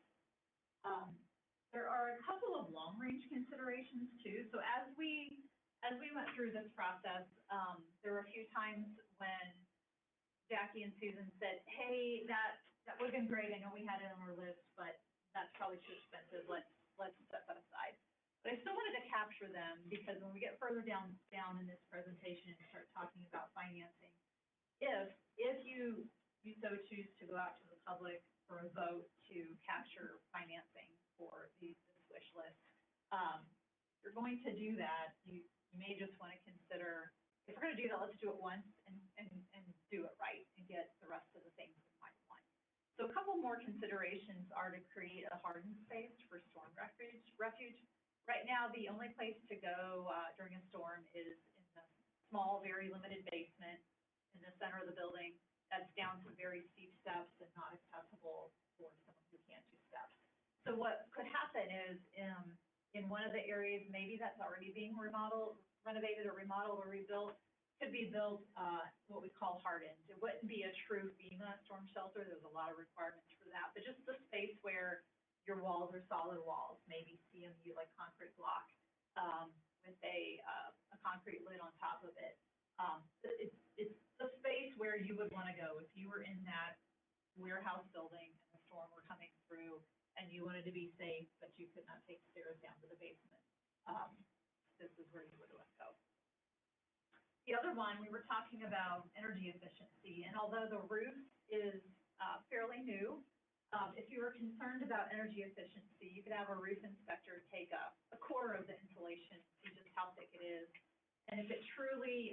There are a couple of long range considerations too. So as we went through this process, there were a few times when Jackie and Susan said, hey, that would have been great. I know we had it on our list, but that's probably too expensive. Let's set that aside. But I still wanted to capture them because when we get further down in this presentation and start talking about financing, if you so choose to go out to the public for a vote to capture financing for this wish list, you're going to do that. You may just want to consider, if we're going to do that, let's do it once and do it right and get the rest of the things in pipeline. So a couple more considerations are to create a hardened space for storm refuge. Right now, the only place to go during a storm is in the small, very limited basement in the center of the building. That's down some very steep steps and not accessible for someone who can't do steps. So what could happen is in one of the areas, maybe that's already being renovated or remodeled or rebuilt, could be built what we call hardened. It wouldn't be a true FEMA storm shelter. There's a lot of requirements for that, but just the space where your walls are solid walls, maybe CMU like concrete block with a concrete lid on top of it. It's the space where you would want to go if you were in that warehouse building and the storm were coming through and you wanted to be safe, but you could not take stairs down to the basement. This is where you would want to go. The other one, we were talking about energy efficiency, and although the roof is fairly new, if you were concerned about energy efficiency, you could have a roof inspector take a quarter of the insulation, see just how thick it is, and if it truly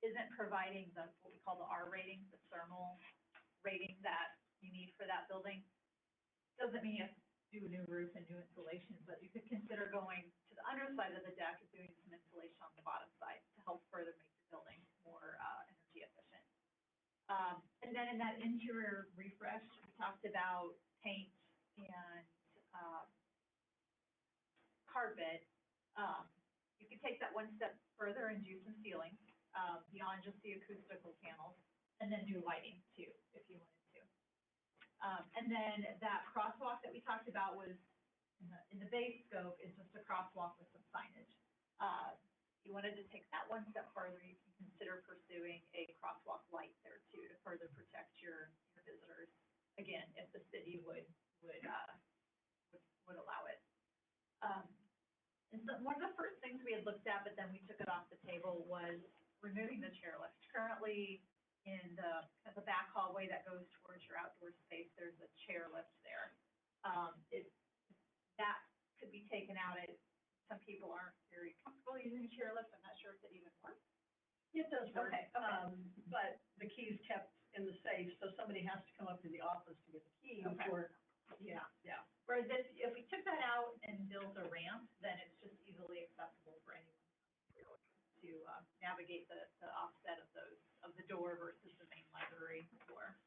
isn't providing what we call the R rating, the thermal rating that you need for that building, doesn't mean you have to do a new roof and new insulation, but you could consider going to the underside of the deck and doing some insulation on the bottom side to help further make your building more energy efficient. And then in that interior refresh, we talked about paint and carpet. You could take that one step further and do some ceilings beyond just the acoustical panels, and then do lighting too, if you wanted to. And then that crosswalk that we talked about was in the base scope is just a crosswalk with some signage. If you wanted to take that one step further, you can consider pursuing a crosswalk light there too to further protect your visitors. Again, if the city would allow it. And so one of the first things we had looked at, but then we took it off the table, was removing the chairlift. Currently, in the back hallway that goes towards your outdoor space, there's a chairlift there. That could be taken out. Some people aren't very comfortable using a chairlift. I'm not sure if it even works. It does work, Okay. but the key's kept in the safe, so somebody has to come up to the office to get the key. Okay. Or, Yeah. yeah. Whereas if we took that out and built a ramp, then it's just easily accessible for anyone to navigate the offset of the door versus the main library door.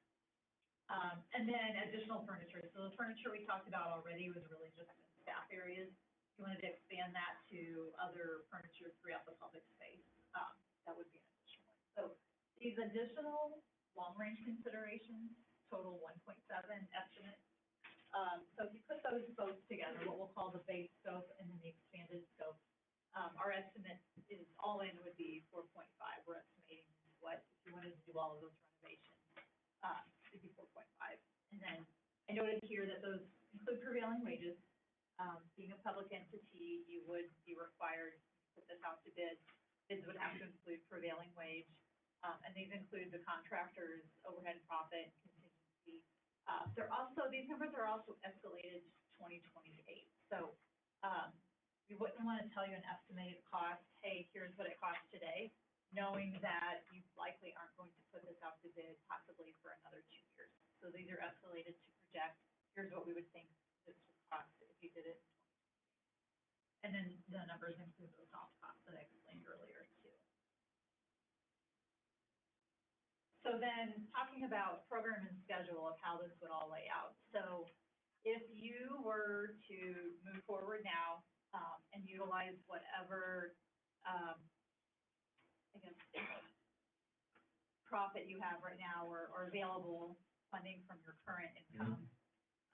And then additional furniture. So the furniture we talked about already was really just in staff areas. If you wanted to expand that to other furniture throughout the public space, that would be an additional one. So these additional long-range considerations total 1.7 estimate. So if you put those both together, what we'll call the base scope and then the expanded scope, our estimate is all in would be 4.5. We're estimating what, if you wanted to do all of those renovations, it'd be 4.5. And then I noted here that those include prevailing wages. Being a public entity, you would be required to put this out to bid. Bids would have to include prevailing wage, and these include the contractor's overhead profit and contingency. These numbers are also escalated to 2028. So, we wouldn't want to tell you an estimated cost, hey, here's what it costs today, knowing that you likely aren't going to put this out to bid possibly for another 2 years. So these are escalated to project, here's what we would think this would cost if you did it. And then the numbers include those soft costs that I explained earlier too. So then talking about program and schedule of how this would all lay out. So if you were to move forward now, and utilize whatever, I guess, profit you have right now or available funding from your current income,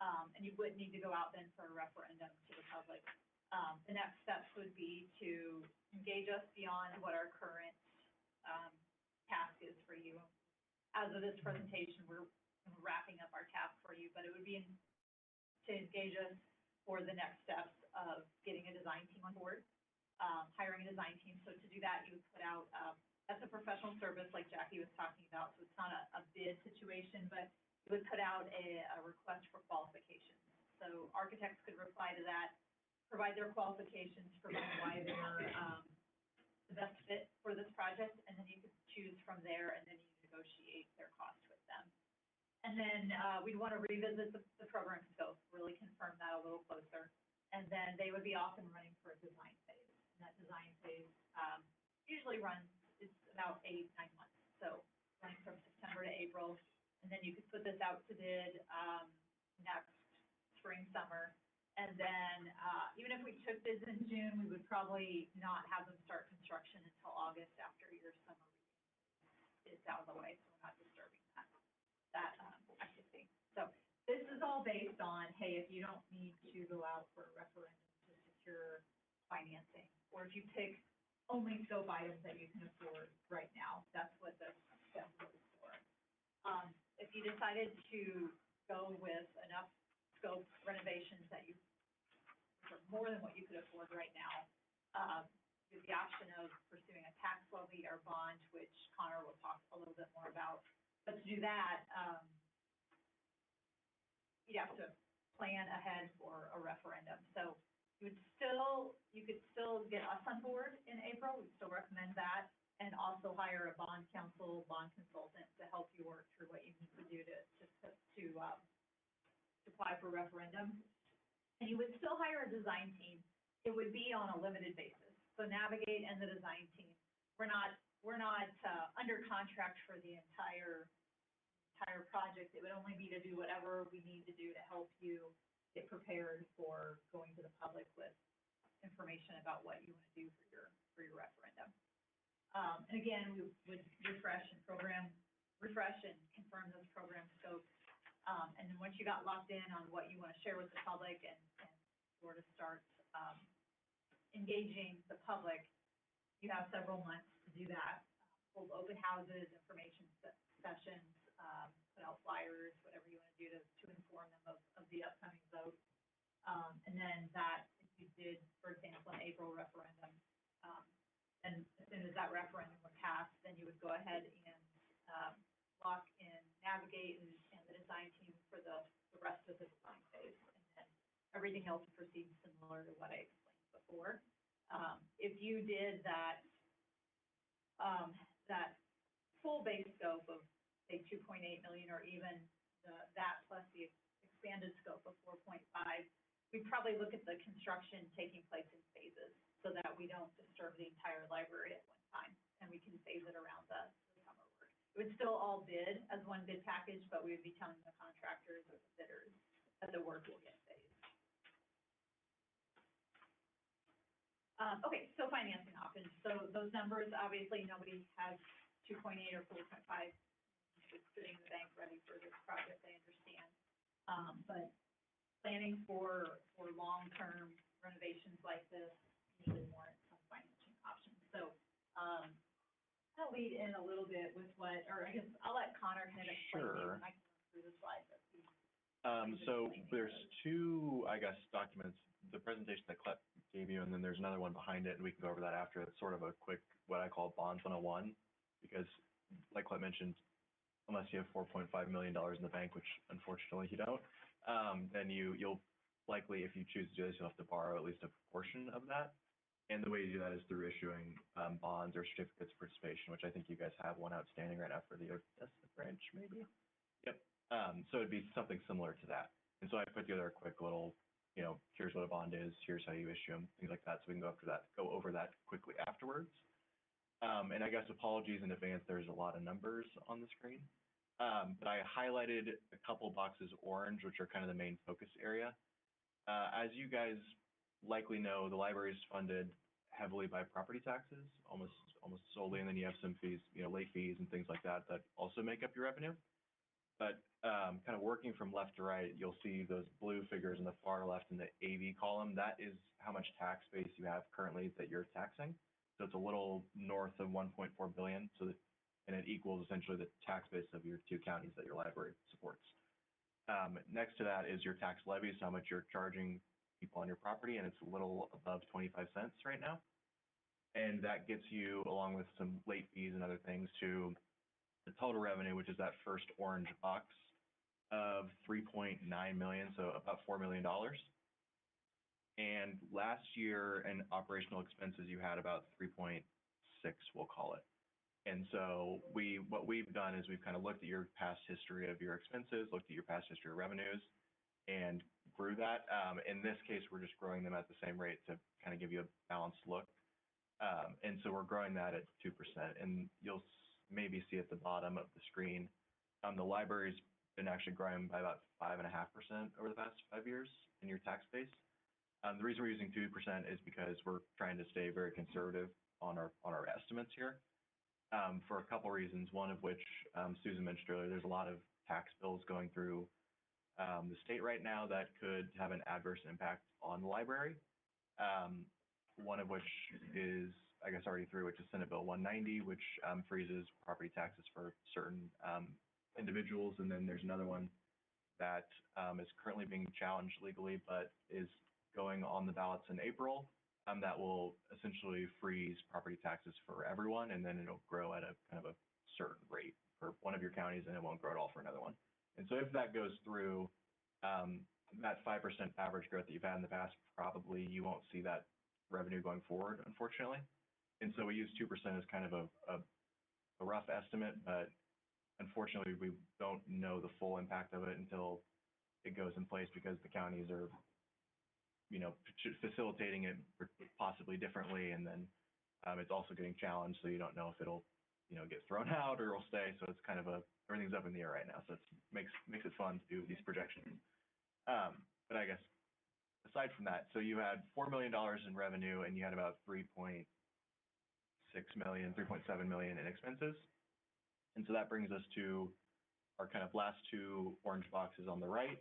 and you would need to go out then for a referendum to the public. The next steps would be to engage us beyond what our current task is for you. As of this presentation, we're wrapping up our task for you, but it would be to engage us for the next steps of getting a design team on board, hiring a design team. So to do that, you would put out, that's a professional service like Jackie was talking about, so it's not a bid situation, but you would put out a request for qualifications. So architects could reply to that, provide their qualifications, provide why they're the best fit for this project, and then you could choose from there, and then you negotiate their cost with them. And then we'd want to revisit the program scope, really confirm that a little closer. And then they would be off and running for a design phase. And that design phase usually runs, it's about 8-9 months. So running from September to April. And then you could put this out to bid next spring, summer. And then even if we took bids in June, we would probably not have them start construction until August after your summer is out of the way. So we're not disturbing that activity. So this is all based on, hey, if you don't need to go out for a referendum to secure financing, or if you pick only scope items that you can afford right now, that's what this step is for. If you decided to go with enough scope renovations that you, for more than what you could afford right now, you have the option of pursuing a tax levy or bond, which Connor will talk a little bit more about. But to do that, you'd have to plan ahead for a referendum. So you could still get us on board in April. We'd still recommend that, and also hire a bond counsel, bond consultant to help you work through what you need to do to apply for referendum. And you would still hire a design team. It would be on a limited basis. So Navigate and the design team, we're not under contract for the entire project. It would only be to do whatever we need to do to help you get prepared for going to the public with information about what you want to do for your referendum. And again, we would refresh and confirm those program scopes. And then once you got locked in on what you want to share with the public and sort of start engaging the public, you have several months to do that. Hold open houses, information sessions, put out flyers, whatever you want to do to inform them of the upcoming vote. And then that, if you did, for example, an April referendum, and as soon as that referendum would pass, then you would go ahead and lock in Navigate and the design team for the rest of the design phase. And then everything else proceeds similar to what I explained before. If you did that full base scope of, say, 2.8 million, or even that plus the expanded scope of 4.5, we'd probably look at the construction taking place in phases so that we don't disturb the entire library at one time, and we can phase it around the summer work. It would still all bid as one bid package, but we would be telling the contractors or the bidders that the work will get phased. Okay, so financing options. So those numbers, obviously, nobody has 2.8 or 4.5 just sitting in the bank ready for this project, I understand. But planning for long-term renovations like this usually warrant some financing options. So, I'll lead in a little bit with what, or I guess I'll let Connor kind of explain these, Sure. and I can run through the slides as he. So there's two, I guess, documents, the presentation that Clep gave you, and then there's another one behind it, and we can go over that after. It's sort of a quick, what I call Bonds 101, because like Clep mentioned, unless you have $4.5 million in the bank, which unfortunately you don't, then you'll likely, if you choose to do this, you'll have to borrow at least a portion of that. And the way you do that is through issuing bonds or certificates of participation, which I think you guys have one outstanding right now for the Odessa branch, maybe? Yep. So it'd be something similar to that. And so I put together a quick little, here's what a bond is, here's how you issue them, things like that, so we can go over that quickly afterwards. And I guess apologies in advance, there's a lot of numbers on the screen. But I highlighted a couple boxes orange, which are kind of the main focus area. As you guys likely know, the library is funded heavily by property taxes, almost solely, and then you have some fees, late fees and things like that also make up your revenue. But kind of working from left to right, you'll see those blue figures in the far left in the AV column. That is how much tax base you have currently that you're taxing. So it's a little north of 1.4 billion. And it equals essentially the tax base of your two counties that your library supports. Next to that is your tax levies, how much you're charging people on your property, and it's a little above 25 cents right now. And that gets you, along with some late fees and other things, to the total revenue, which is that first orange box, of 3.9 million, so about $4 million. And last year in operational expenses, you had about 3.6, we'll call it. And so what we've done is we've kind of looked at your past history of your expenses, looked at your past history of revenues, and grew that. In this case, we're just growing them at the same rate to kind of give you a balanced look. And so we're growing that at 2%. And you'll maybe see at the bottom of the screen, the library's been actually growing by about 5.5% over the past 5 years in your tax base. The reason we're using 2% is because we're trying to stay very conservative on our estimates here. For a couple reasons, one of which Susan mentioned earlier, there's a lot of tax bills going through the state right now that could have an adverse impact on the library. One of which is, I guess, already through, which is Senate Bill 190, which freezes property taxes for certain individuals. And then there's another one that is currently being challenged legally, but is going on the ballots in April. That will essentially freeze property taxes for everyone, and then it'll grow at a kind of a certain rate for one of your counties, and it won't grow at all for another one. And so if that goes through, that 5% average growth that you've had in the past, probably you won't see that revenue going forward, unfortunately. And so we use 2% as kind of a rough estimate, but unfortunately we don't know the full impact of it until it goes in place, because the counties are facilitating it possibly differently, and then it's also getting challenged, so you don't know if it'll, get thrown out or it'll stay. So it's kind of everything's up in the air right now. So it makes it fun to do these projections. But I guess aside from that, so you had $4 million in revenue, and you had about 3.7 million in expenses. And so that brings us to our kind of last two orange boxes on the right.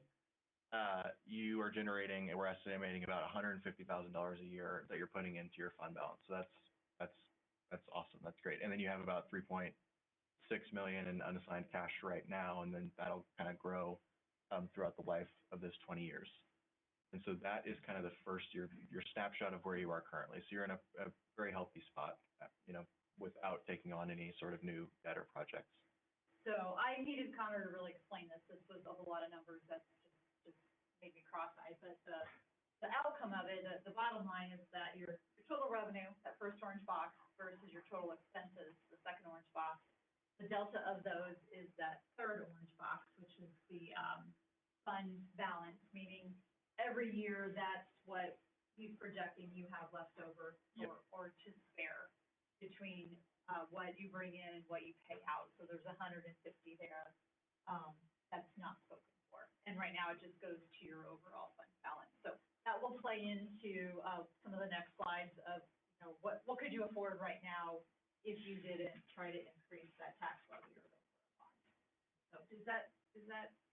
You are generating, and we're estimating, about $150,000 a year that you're putting into your fund balance. So that's awesome. That's great. And then you have about 3.6 million in unassigned cash right now, and then that'll kind of grow throughout the life of this 20 years. And so that is kind of the first your snapshot of where you are currently. So you're in a very healthy spot, without taking on any sort of new debt or projects. So I needed Connor to really explain this. This was a whole lot of numbers that just made me cross-eyed. But the outcome of it, the bottom line is that your total revenue, that first orange box, versus your total expenses, the second orange box, the delta of those is that third orange box, which is the fund balance, meaning every year that's what he's projecting you have left over or to spare between what you bring in and what you pay out, so there's 150 there, that's not spoken for. And right now, it just goes to your overall fund balance. So that will play into, some of the next slides of, you know, what could you afford right now if you didn't try to increase that tax levy or go for a bond? So does that,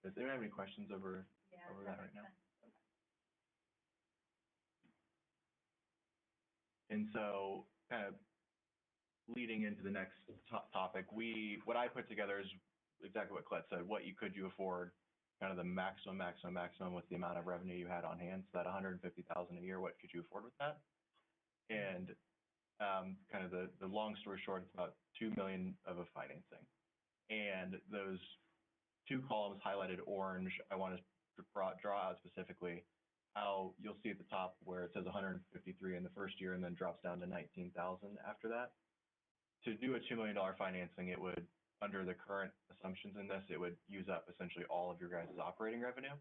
Does anyone have any questions over yeah, over does that right make now? sense? Okay. And so, kind of leading into the next topic, what I put together is exactly what Colette said, what could you afford, kind of the maximum with the amount of revenue you had on hand, so that $150,000 a year, what could you afford with that? And kind of the long story short, it's about $2 million of a financing. And those two columns highlighted orange, I want to draw out specifically how you'll see at the top where it says 153 in the first year and then drops down to 19,000 after that. To do a $2 million financing, it would, under the current assumptions in this, it would use up essentially all of your guys' operating revenue.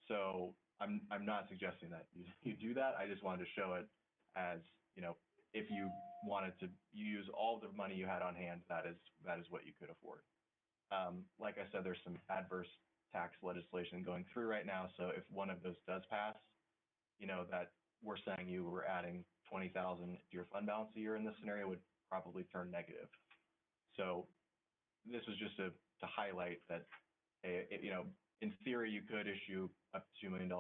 So I'm not suggesting that you do that. I just wanted to show it as, you know, if you wanted to use all the money you had on hand, that is what you could afford. Like I said, there's some adverse tax legislation going through right now. So if one of those does pass, you know, that we're saying you were adding 20,000 to your fund balance a year in this scenario would probably turn negative. So this was just to highlight that, you know, in theory, you could issue up to $2 million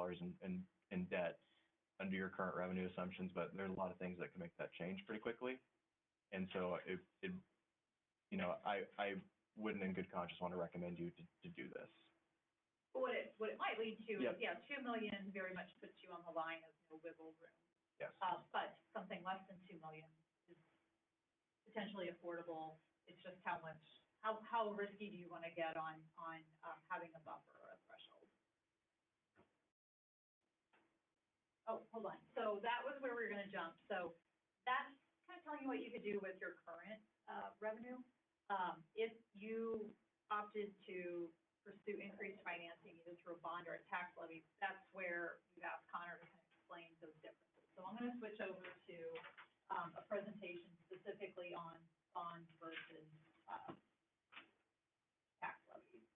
in debt under your current revenue assumptions, but there's a lot of things that can make that change pretty quickly. And so it you know, I wouldn't in good conscience want to recommend you to do this. What it might lead to Yep. is, yeah, 2 million very much puts you on the line of no wiggle room. Yes. But something less than 2 million is potentially affordable. It's just how risky do you want to get on having a buffer or a threshold? Oh, hold on. So that was where we were going to jump. So that's kind of telling you what you could do with your current revenue. If you opted to pursue increased financing either through a bond or a tax levy, that's where you asked Connor to kind of explain those differences. So I'm going to switch over to a presentation specifically on bonds versus tax levies.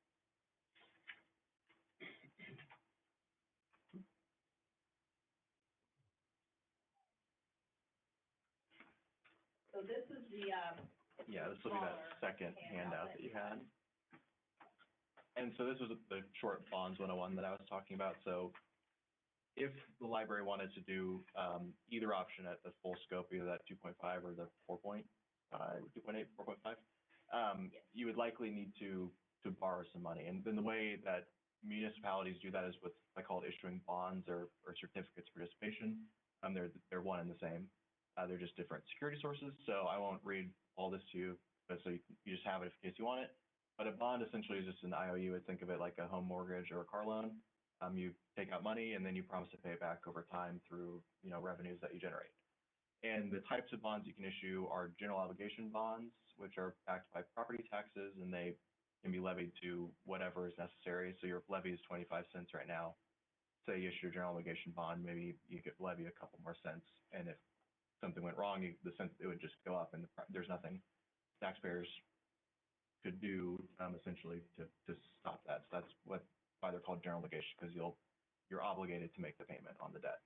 So this is the Yeah, this will be that second handout that you had. And so this was the short bonds 101 that I was talking about. So if the library wanted to do either option at the full scope, either that 2.5 or the 4.5, 2.8, 4.5, you would likely need to borrow some money. And then the way that municipalities do that is with, I call it issuing bonds or certificates of participation. They're one and the same. They're just different security sources. So I won't read all this to you, but so you just have it in case you want it. But a bond essentially is just an IOU. Would think of it like a home mortgage or a car loan. You take out money and then you promise to pay it back over time through, you know, revenues that you generate. And the types of bonds you can issue are general obligation bonds, which are backed by property taxes, and they can be levied to whatever is necessary. So your levy is 25 cents right now. Say you issue a general obligation bond, maybe you could levy a couple more cents, and if something went wrong, it would just go up, and there's nothing taxpayers could do essentially to stop that. So that's why they're called general obligation, because you're obligated to make the payment on the debt.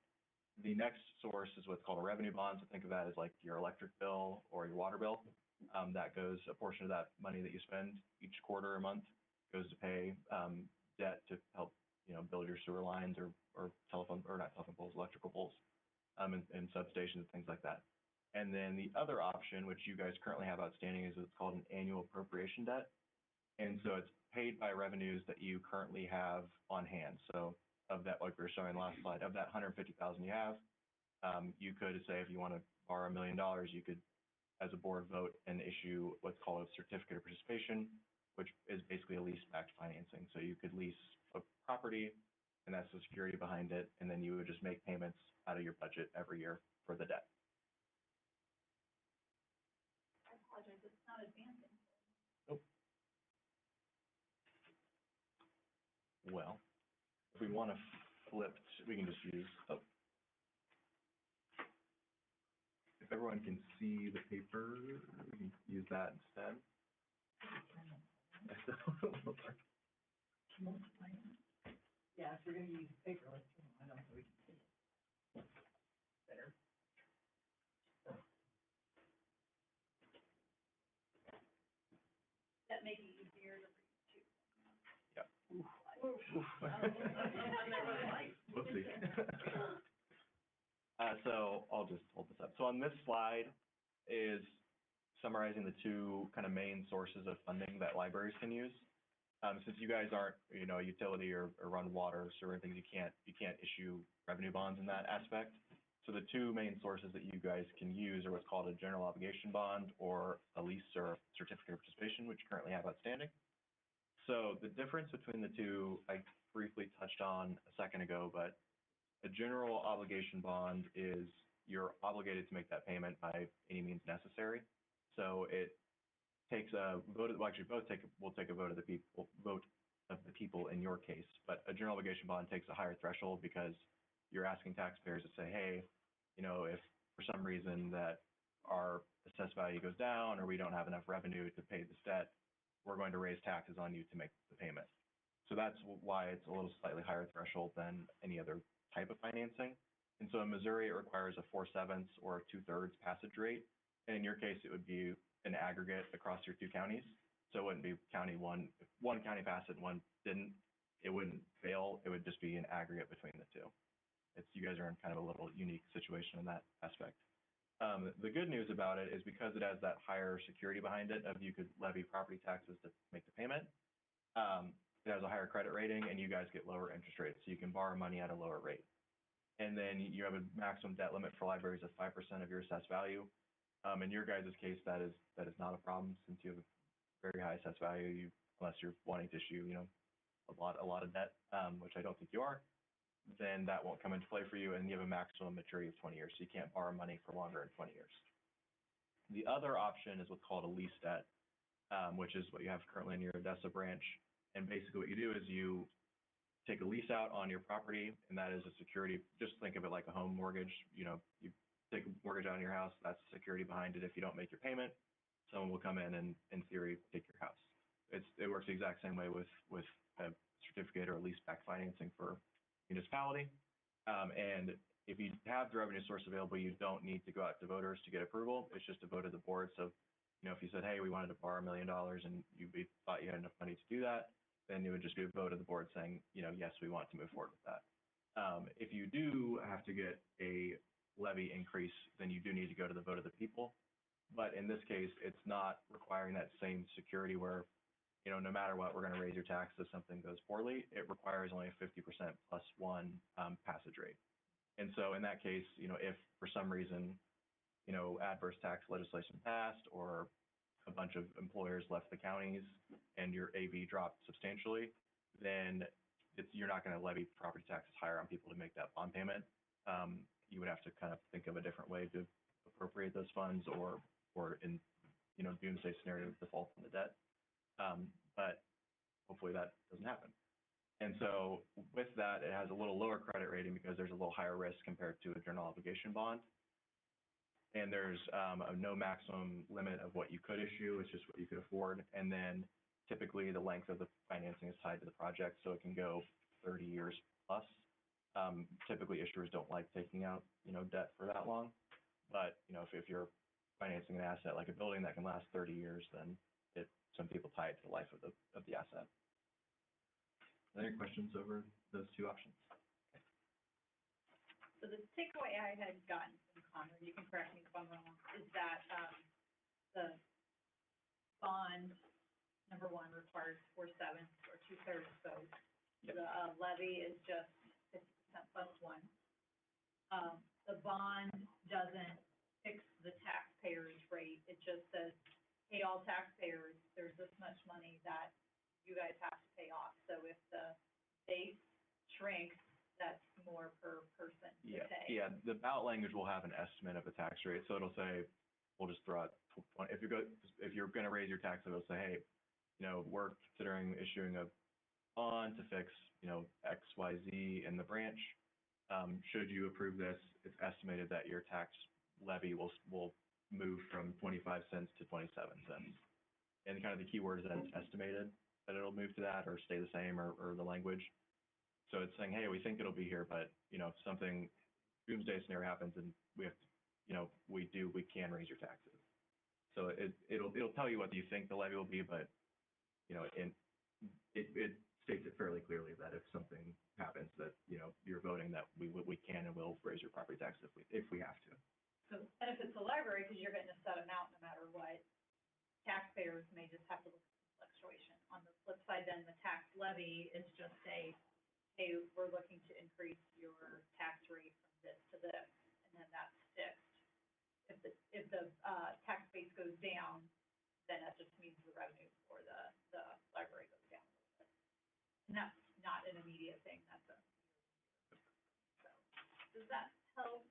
The next source is what's called a revenue bond. So think of that as like your electric bill or your water bill. That goes, a portion of that money that you spend each quarter or month goes to pay debt to help, you know, build your sewer lines or telephone, or not telephone poles, electrical poles, and substations and things like that. And then the other option, which you guys currently have outstanding, is what's called an annual appropriation debt. And so it's paid by revenues that you currently have on hand. So of that, like we were showing last slide, of that 150,000 you have, you could say if you want to borrow $1 million, you could, as a board, vote and issue what's called a certificate of participation, which is basically a lease-backed financing. So you could lease a property, and that's the security behind it, and then you would just make payments out of your budget every year for the debt. I apologize, it's not advancing. Oh. Well, if we want to flip, we can just use, if everyone can see the paper, we can use that instead. Yeah, if we're gonna use paper, let's turn it on so we can see it. Better. That may be easier to read too. Yep. Whoopsie. Whoopsie. So I'll just hold this up. So on this slide is summarizing the two kind of main sources of funding that libraries can use. Since you guys aren't, you know, a utility or run water, certain things, you can't issue revenue bonds in that aspect. So the two main sources that you guys can use are what's called a general obligation bond or a lease or certificate of participation, which you currently have outstanding. So the difference between the two, I briefly touched on a second ago, but a general obligation bond is you're obligated to make that payment by any means necessary. So it takes a vote, well, actually we'll take a vote of the people in your case, but a general obligation bond takes a higher threshold because you're asking taxpayers to say, hey, you know, if for some reason that our assessed value goes down or we don't have enough revenue to pay this debt, we're going to raise taxes on you to make the payment. So that's why it's a little slightly higher threshold than any other type of financing. And so in Missouri, it requires a 4/7 or a 2/3 passage rate. And in your case, it would be an aggregate across your two counties. So it wouldn't be county one, if one county passed it and one didn't, it wouldn't fail. It would just be an aggregate between the two. You guys are in kind of a little unique situation in that aspect. The good news about it is because it has that higher security behind it of you could levy property taxes to make the payment, it has a higher credit rating and you guys get lower interest rates. So you can borrow money at a lower rate. And then you have a maximum debt limit for libraries of 5% of your assessed value. In your guys' case, that is not a problem since you have a very high assessed value, unless you're wanting to issue, you know, a lot of debt, which I don't think you are, then that won't come into play for you, and you have a maximum maturity of 20 years, so you can't borrow money for longer than 20 years. The other option is what's called a lease debt, which is what you have currently in your Odessa branch. And basically what you do is you take a lease out on your property, and that is a security. Just think of it like a home mortgage. You know, you take a mortgage out on your house, that's security behind it. If you don't make your payment, someone will come in and, in theory, take your house. It works the exact same way with a certificate or lease-back financing for municipality. And if you have the revenue source available, you don't need to go out to voters to get approval. It's just a vote of the board. So, you know, if you said, hey, we wanted to borrow $1 million and we thought you had enough money to do that, then it would just be a vote of the board saying, you know, yes, we want to move forward with that. If you do have to get a levy increase, then you do need to go to the vote of the people. But in this case, it's not requiring that same security where, you know, no matter what, we're going to raise your tax if something goes poorly. It requires only a 50% plus one passage rate. And so in that case, you know, if for some reason, you know, adverse tax legislation passed or a bunch of employers left the counties and your AV dropped substantially, then you're not going to levy property taxes higher on people to make that bond payment. You would have to kind of think of a different way to appropriate those funds or in, you know, doomsday scenario, default on the debt. But hopefully that doesn't happen. And so with that, it has a little lower credit rating because there's a little higher risk compared to a general obligation bond. And there's no maximum limit of what you could issue, it's just what you could afford. And then typically the length of the financing is tied to the project, so it can go 30 years plus. Typically issuers don't like taking out, you know, debt for that long. But, you know, if you're financing an asset like a building that can last 30 years, then some people tie it to the life of the asset. Any questions over those two options? So the takeaway I had gotten from Connor, you can correct me if I'm wrong, is that, the bond, number one, requires 4/7 or 2/3 vote. Yep. The levy is just 50% plus one. The bond doesn't fix the taxpayer's rate. It just says, hey, all taxpayers, there's this much money that you guys have to pay off. So if the base shrinks, that's more per person to pay. Yeah, the ballot language will have an estimate of the tax rate. So it'll say, we'll just throw out, if you're going to raise your tax, it'll say, hey, you know, we're considering issuing a bond to fix, you know, X, Y, Z in the branch. Should you approve this, it's estimated that your tax levy will move from 25 cents to 27 cents. And kind of the key word is that it's estimated that it'll move to that or stay the same or the language. So it's saying, hey, we think it'll be here, but, you know, if something doomsday scenario happens and we have to, you know, we can raise your taxes. So it'll tell you what you think the levy will be, but, you know, it states it fairly clearly that if something happens that, you know, you're voting that we can and will raise your property tax if we have to. So, and if it's the library, because you're getting a set amount no matter what, taxpayers may just have to look at the fluctuation. On the flip side, then the tax levy is just say, hey, we're looking to increase your tax rate from this to this, and then that sticks. If the tax base goes down, then that just means the revenue for the library goes down a little bit. And that's not an immediate thing, that's a, so, does that help?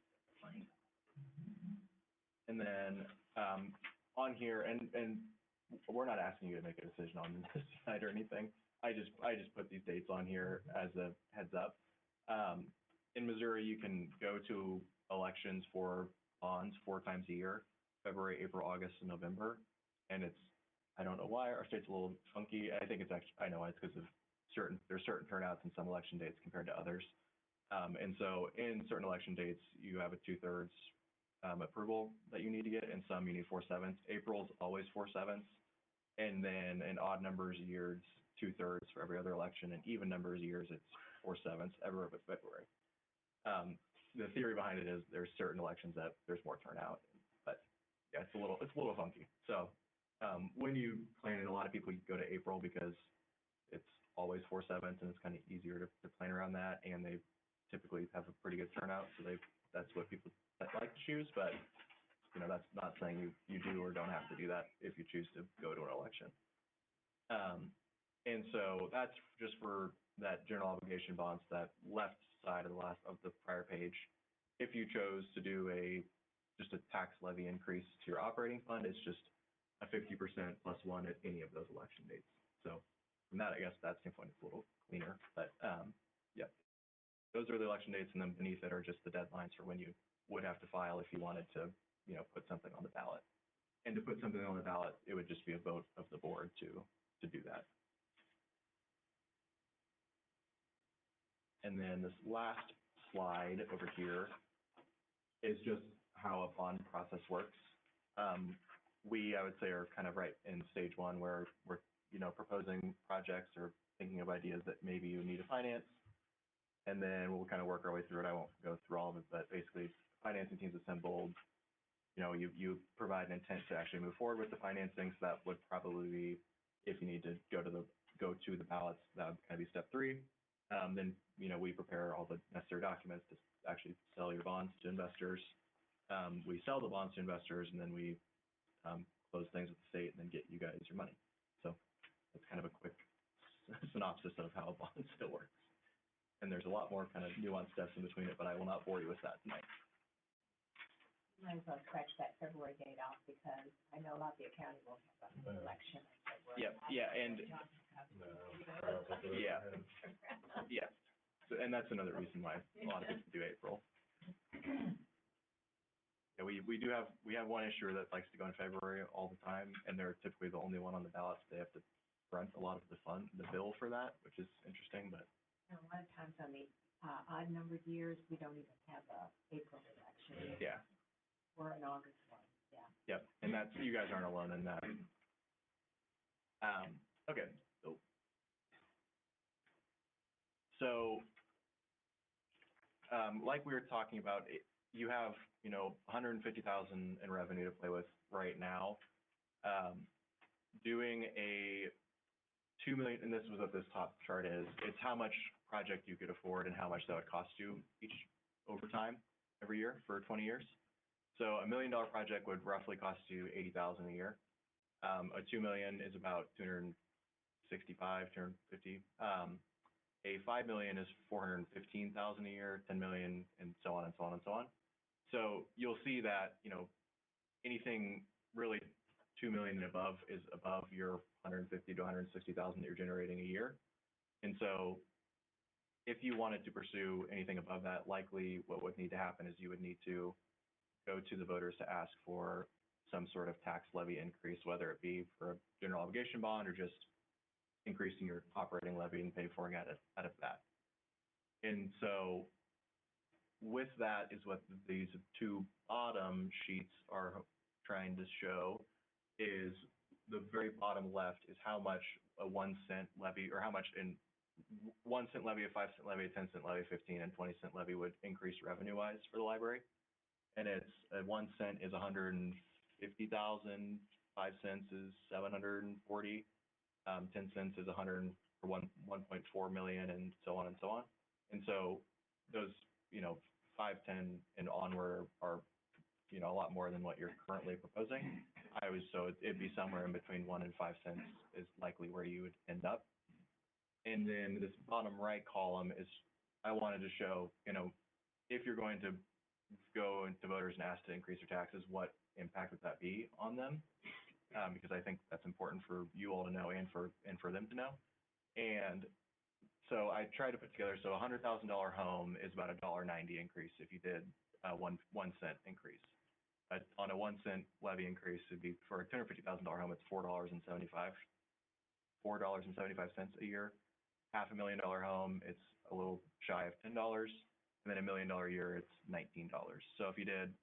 And then, on here, and we're not asking you to make a decision on this tonight or anything. I just put these dates on here as a heads up. In Missouri, you can go to elections for bonds 4 times a year, February, April, August, and November. And I don't know why, our state's a little funky. I think it's actually, I know it's because of there's certain turnouts in some election dates compared to others. And so in certain election dates, you have a 2/3 approval that you need to get, and some you need 4/7. April's always 4/7. And then in odd numbers years, 2/3 for every other election, and even numbers years, it's 4/7 everywhere but February. The theory behind it is there's certain elections that there's more turnout, but yeah, it's a little funky. So when you plan it, a lot of people go to April because it's always 4/7, and it's kind of easier to plan around that, and they typically have a pretty good turnout, so that's what people like to choose, but you know, that's not saying you do or don't have to do that if you choose to go to an election. And so that's just for that general obligation bonds, that left side of the prior page. If you chose to do just a tax levy increase to your operating fund, it's just a 50% +1 at any of those election dates. So from that, I guess that standpoint, it's a little cleaner, but yeah, those are the election dates, and then beneath it are just the deadlines for when you would have to file if you wanted to, you know, put something on the ballot. And to put something on the ballot, it would just be a vote of the board to do that. And then this last slide over here is just how a bond process works. We, I would say, are kind of right in stage 1 where we're, you know, proposing projects or thinking of ideas that maybe you need to finance. And then we'll kind of work our way through it. I won't go through all of it, but basically financing teams assembled. You know, you provide an intent to actually move forward with the financing. So that would probably be, if you need to go to the ballots, that would kind of be step 3. Then, you know, we prepare all the necessary documents to actually sell your bonds to investors. We sell the bonds to investors, and then we close things with the state and then get you guys your money. So that's kind of a quick synopsis of how a bond still works. And there's a lot more kind of nuanced steps in between it, but I will not bore you with that tonight. Might as well scratch that February date off, because I know a lot of the accounting will have an election in February. Yeah, and yeah. So, and that's another reason why a lot of people do April. Yeah, we have one issuer that likes to go in February all the time, and they're typically the only one on the ballot, so they have to front a lot of the bill for that, which is interesting, but. And a lot of times on the odd numbered years, we don't even have a April election. Yeah. We're an August one, yeah. Yep, and that's, you guys aren't alone in that. Okay, so like we were talking about, you have, you know, 150,000 in revenue to play with right now. Doing a 2 million, and this was what this top chart is, it's how much project you could afford and how much that would cost you over time, every year for 20 years. So $1 million project would roughly cost you $80,000 a year. A 2 million is about 265, 250. A 5 million is 415,000 a year, 10 million, and so on and so on and so on. So you'll see that, you know, anything really 2 million and above is above your 150 to 160,000 that you're generating a year. And so if you wanted to pursue anything above that, likely what would need to happen is you would need to go to the voters to ask for some sort of tax levy increase, whether it be for a general obligation bond or just increasing your operating levy and pay for it out of that. And so with that is what these two bottom sheets are trying to show, is the very bottom left is how much a 1 cent levy, or how much in 1 cent levy, a 5 cent levy, a 10 cent levy, 15 and 20 cent levy would increase revenue wise for the library. And it's 1 cent is 150,000, 5 cents is 740, 10 cents is 1.4 million, and so on and so on. And so those, 5, 10 and onward are, a lot more than what you're currently proposing. So it'd be somewhere in between 1 and 5 cents is likely where you would end up. And then this bottom right column is, I wanted to show, if you're going to go into voters and ask to increase your taxes, what impact would that be on them? Because I think that's important for you all to know and for them to know. And so I tried to put together, so a $100,000 home is about a $1.90 increase if you did a 1 cent increase. On a 1 cent levy increase, it'd be for a $250,000 home, it's $4.75 a year. $500,000 home, it's a little shy of $10, and then $1 million a year, it's $19. So if you did,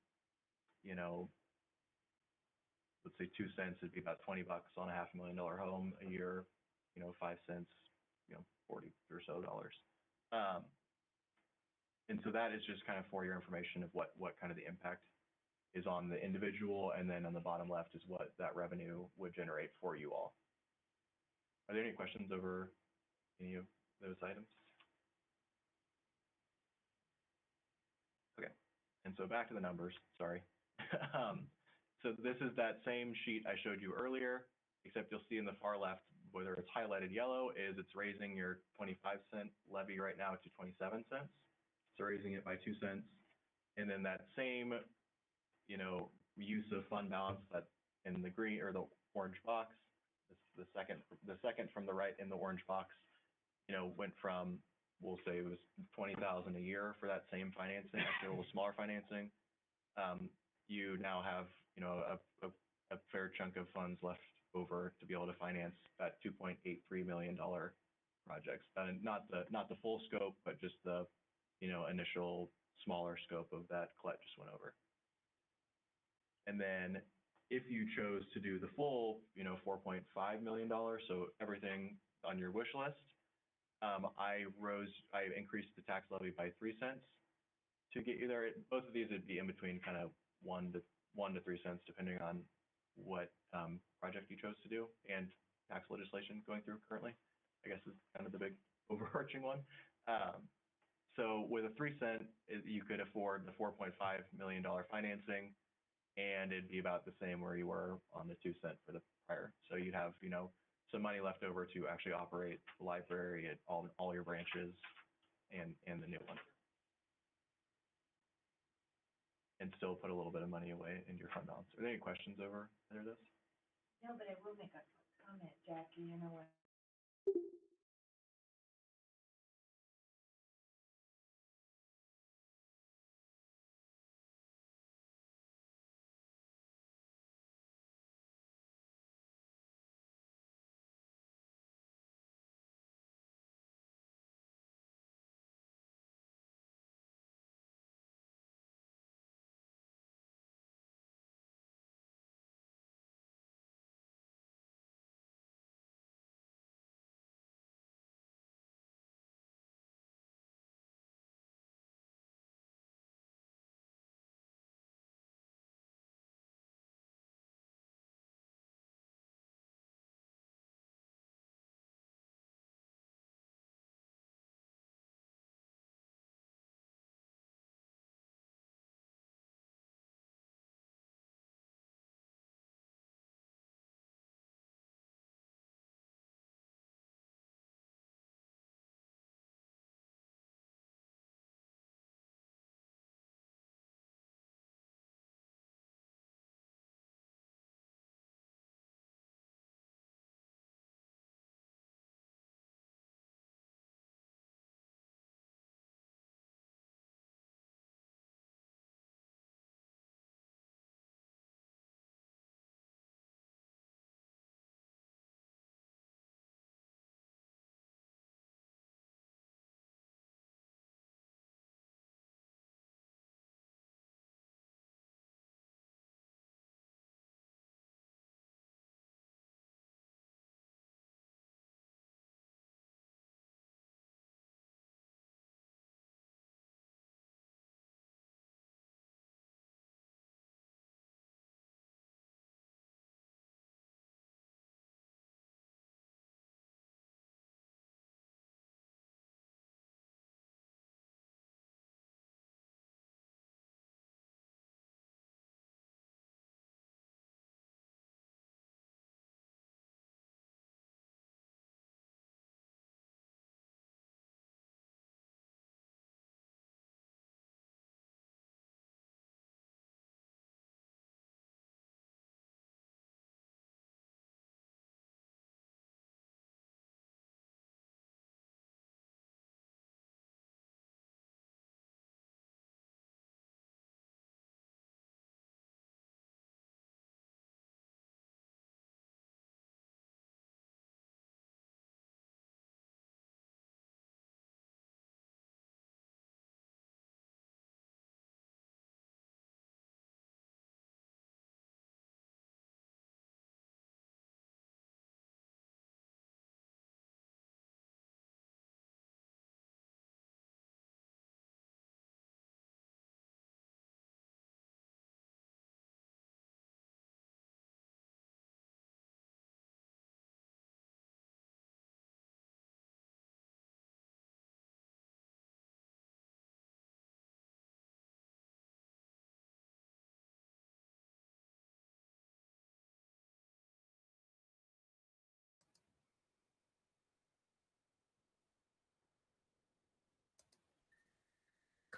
let's say 2 cents, it'd be about $20 on a $500,000 home a year. 5 cents, $40 or so dollars. And so that is just kind of for your information of what kind of the impact is on the individual, and then on the bottom left is what that revenue would generate for you all. Are there any questions over any of those items? Okay, and so back to the numbers, sorry. So this is that same sheet I showed you earlier, except you'll see in the far left, whether it's highlighted yellow, is it's raising your 25-cent levy right now to 27 cents. So raising it by 2 cents. And then that same, use of fund balance that in the green or the orange box, the second from the right in the orange box, went from, we'll say it was 20,000 a year for that same financing, actually a little smaller financing. You now have, a fair chunk of funds left over to be able to finance that $2.83 million projects. Not the full scope, but just the, initial smaller scope of that Colette just went over. And then if you chose to do the full, $4.5 million, so everything on your wish list, I increased the tax levy by 3 cents to get you there. Both of these would be in between kind of 1 to 3 cents, depending on what project you chose to do and tax legislation going through currently, I guess is kind of the big overarching one. So with a 3 cent, you could afford the $4.5 million financing, and it'd be about the same where you were on the 2 cent for the prior. So you'd have, some money left over to actually operate the library at all your branches and the new one. And still put a little bit of money away in your fund balance. Are there any questions over this? No, but I will make a comment, Jackie, what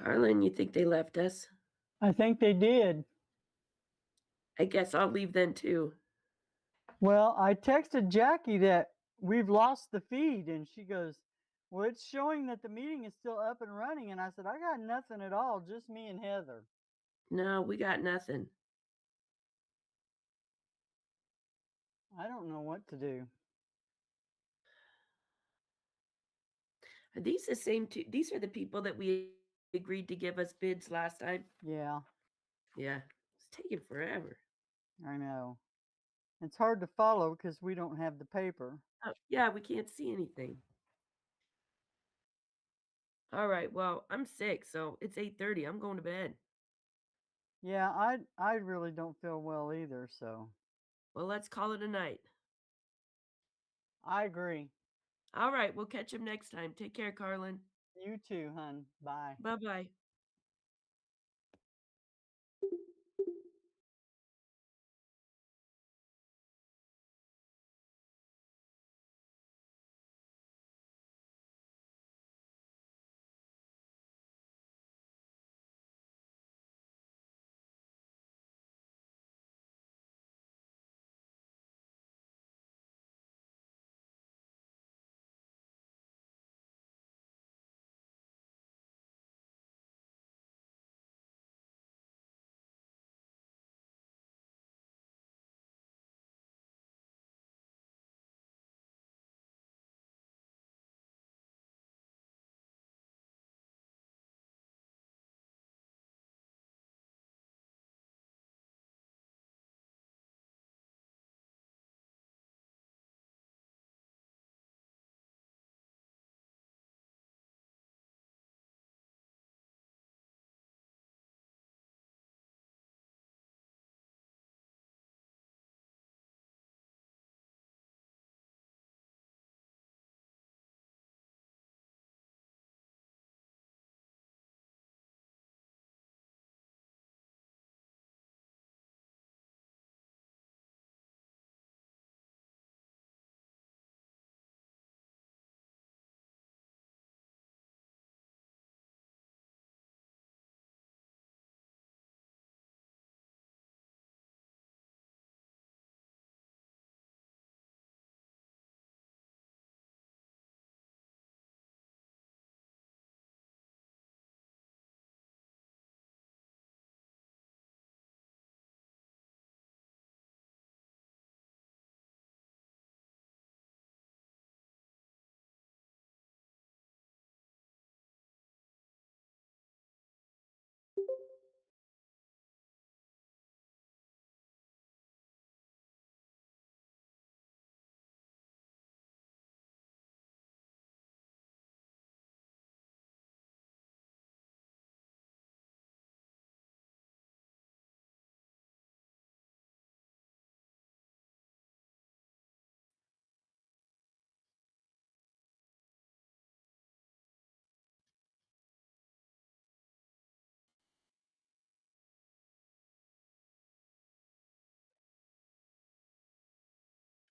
Carlin, you think they left us? I think they did. I guess I'll leave then too. Well, I texted Jackie that we've lost the feed, and she goes, well, it's showing that the meeting is still up and running. And I said, I got nothing at all, just me and Heather. No, we got nothing. I don't know what to do. Are these the same two? These are the people that we agreed to give us bids last time? Yeah, Yeah, it's taking forever. I know. It's hard to follow because we don't have the paper. Oh, yeah, we can't see anything. All right, well, I'm sick, so it's 8:30. I'm going to bed. Yeah, I really don't feel well either, so Well, let's call it a night. I agree. All right, we'll catch him next time. Take care, Carlin. You too, hun. Bye. Bye-bye.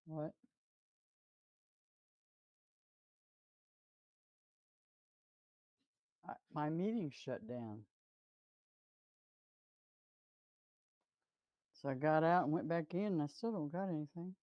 What? My meeting shut down. So I got out and went back in, and I still don't got anything.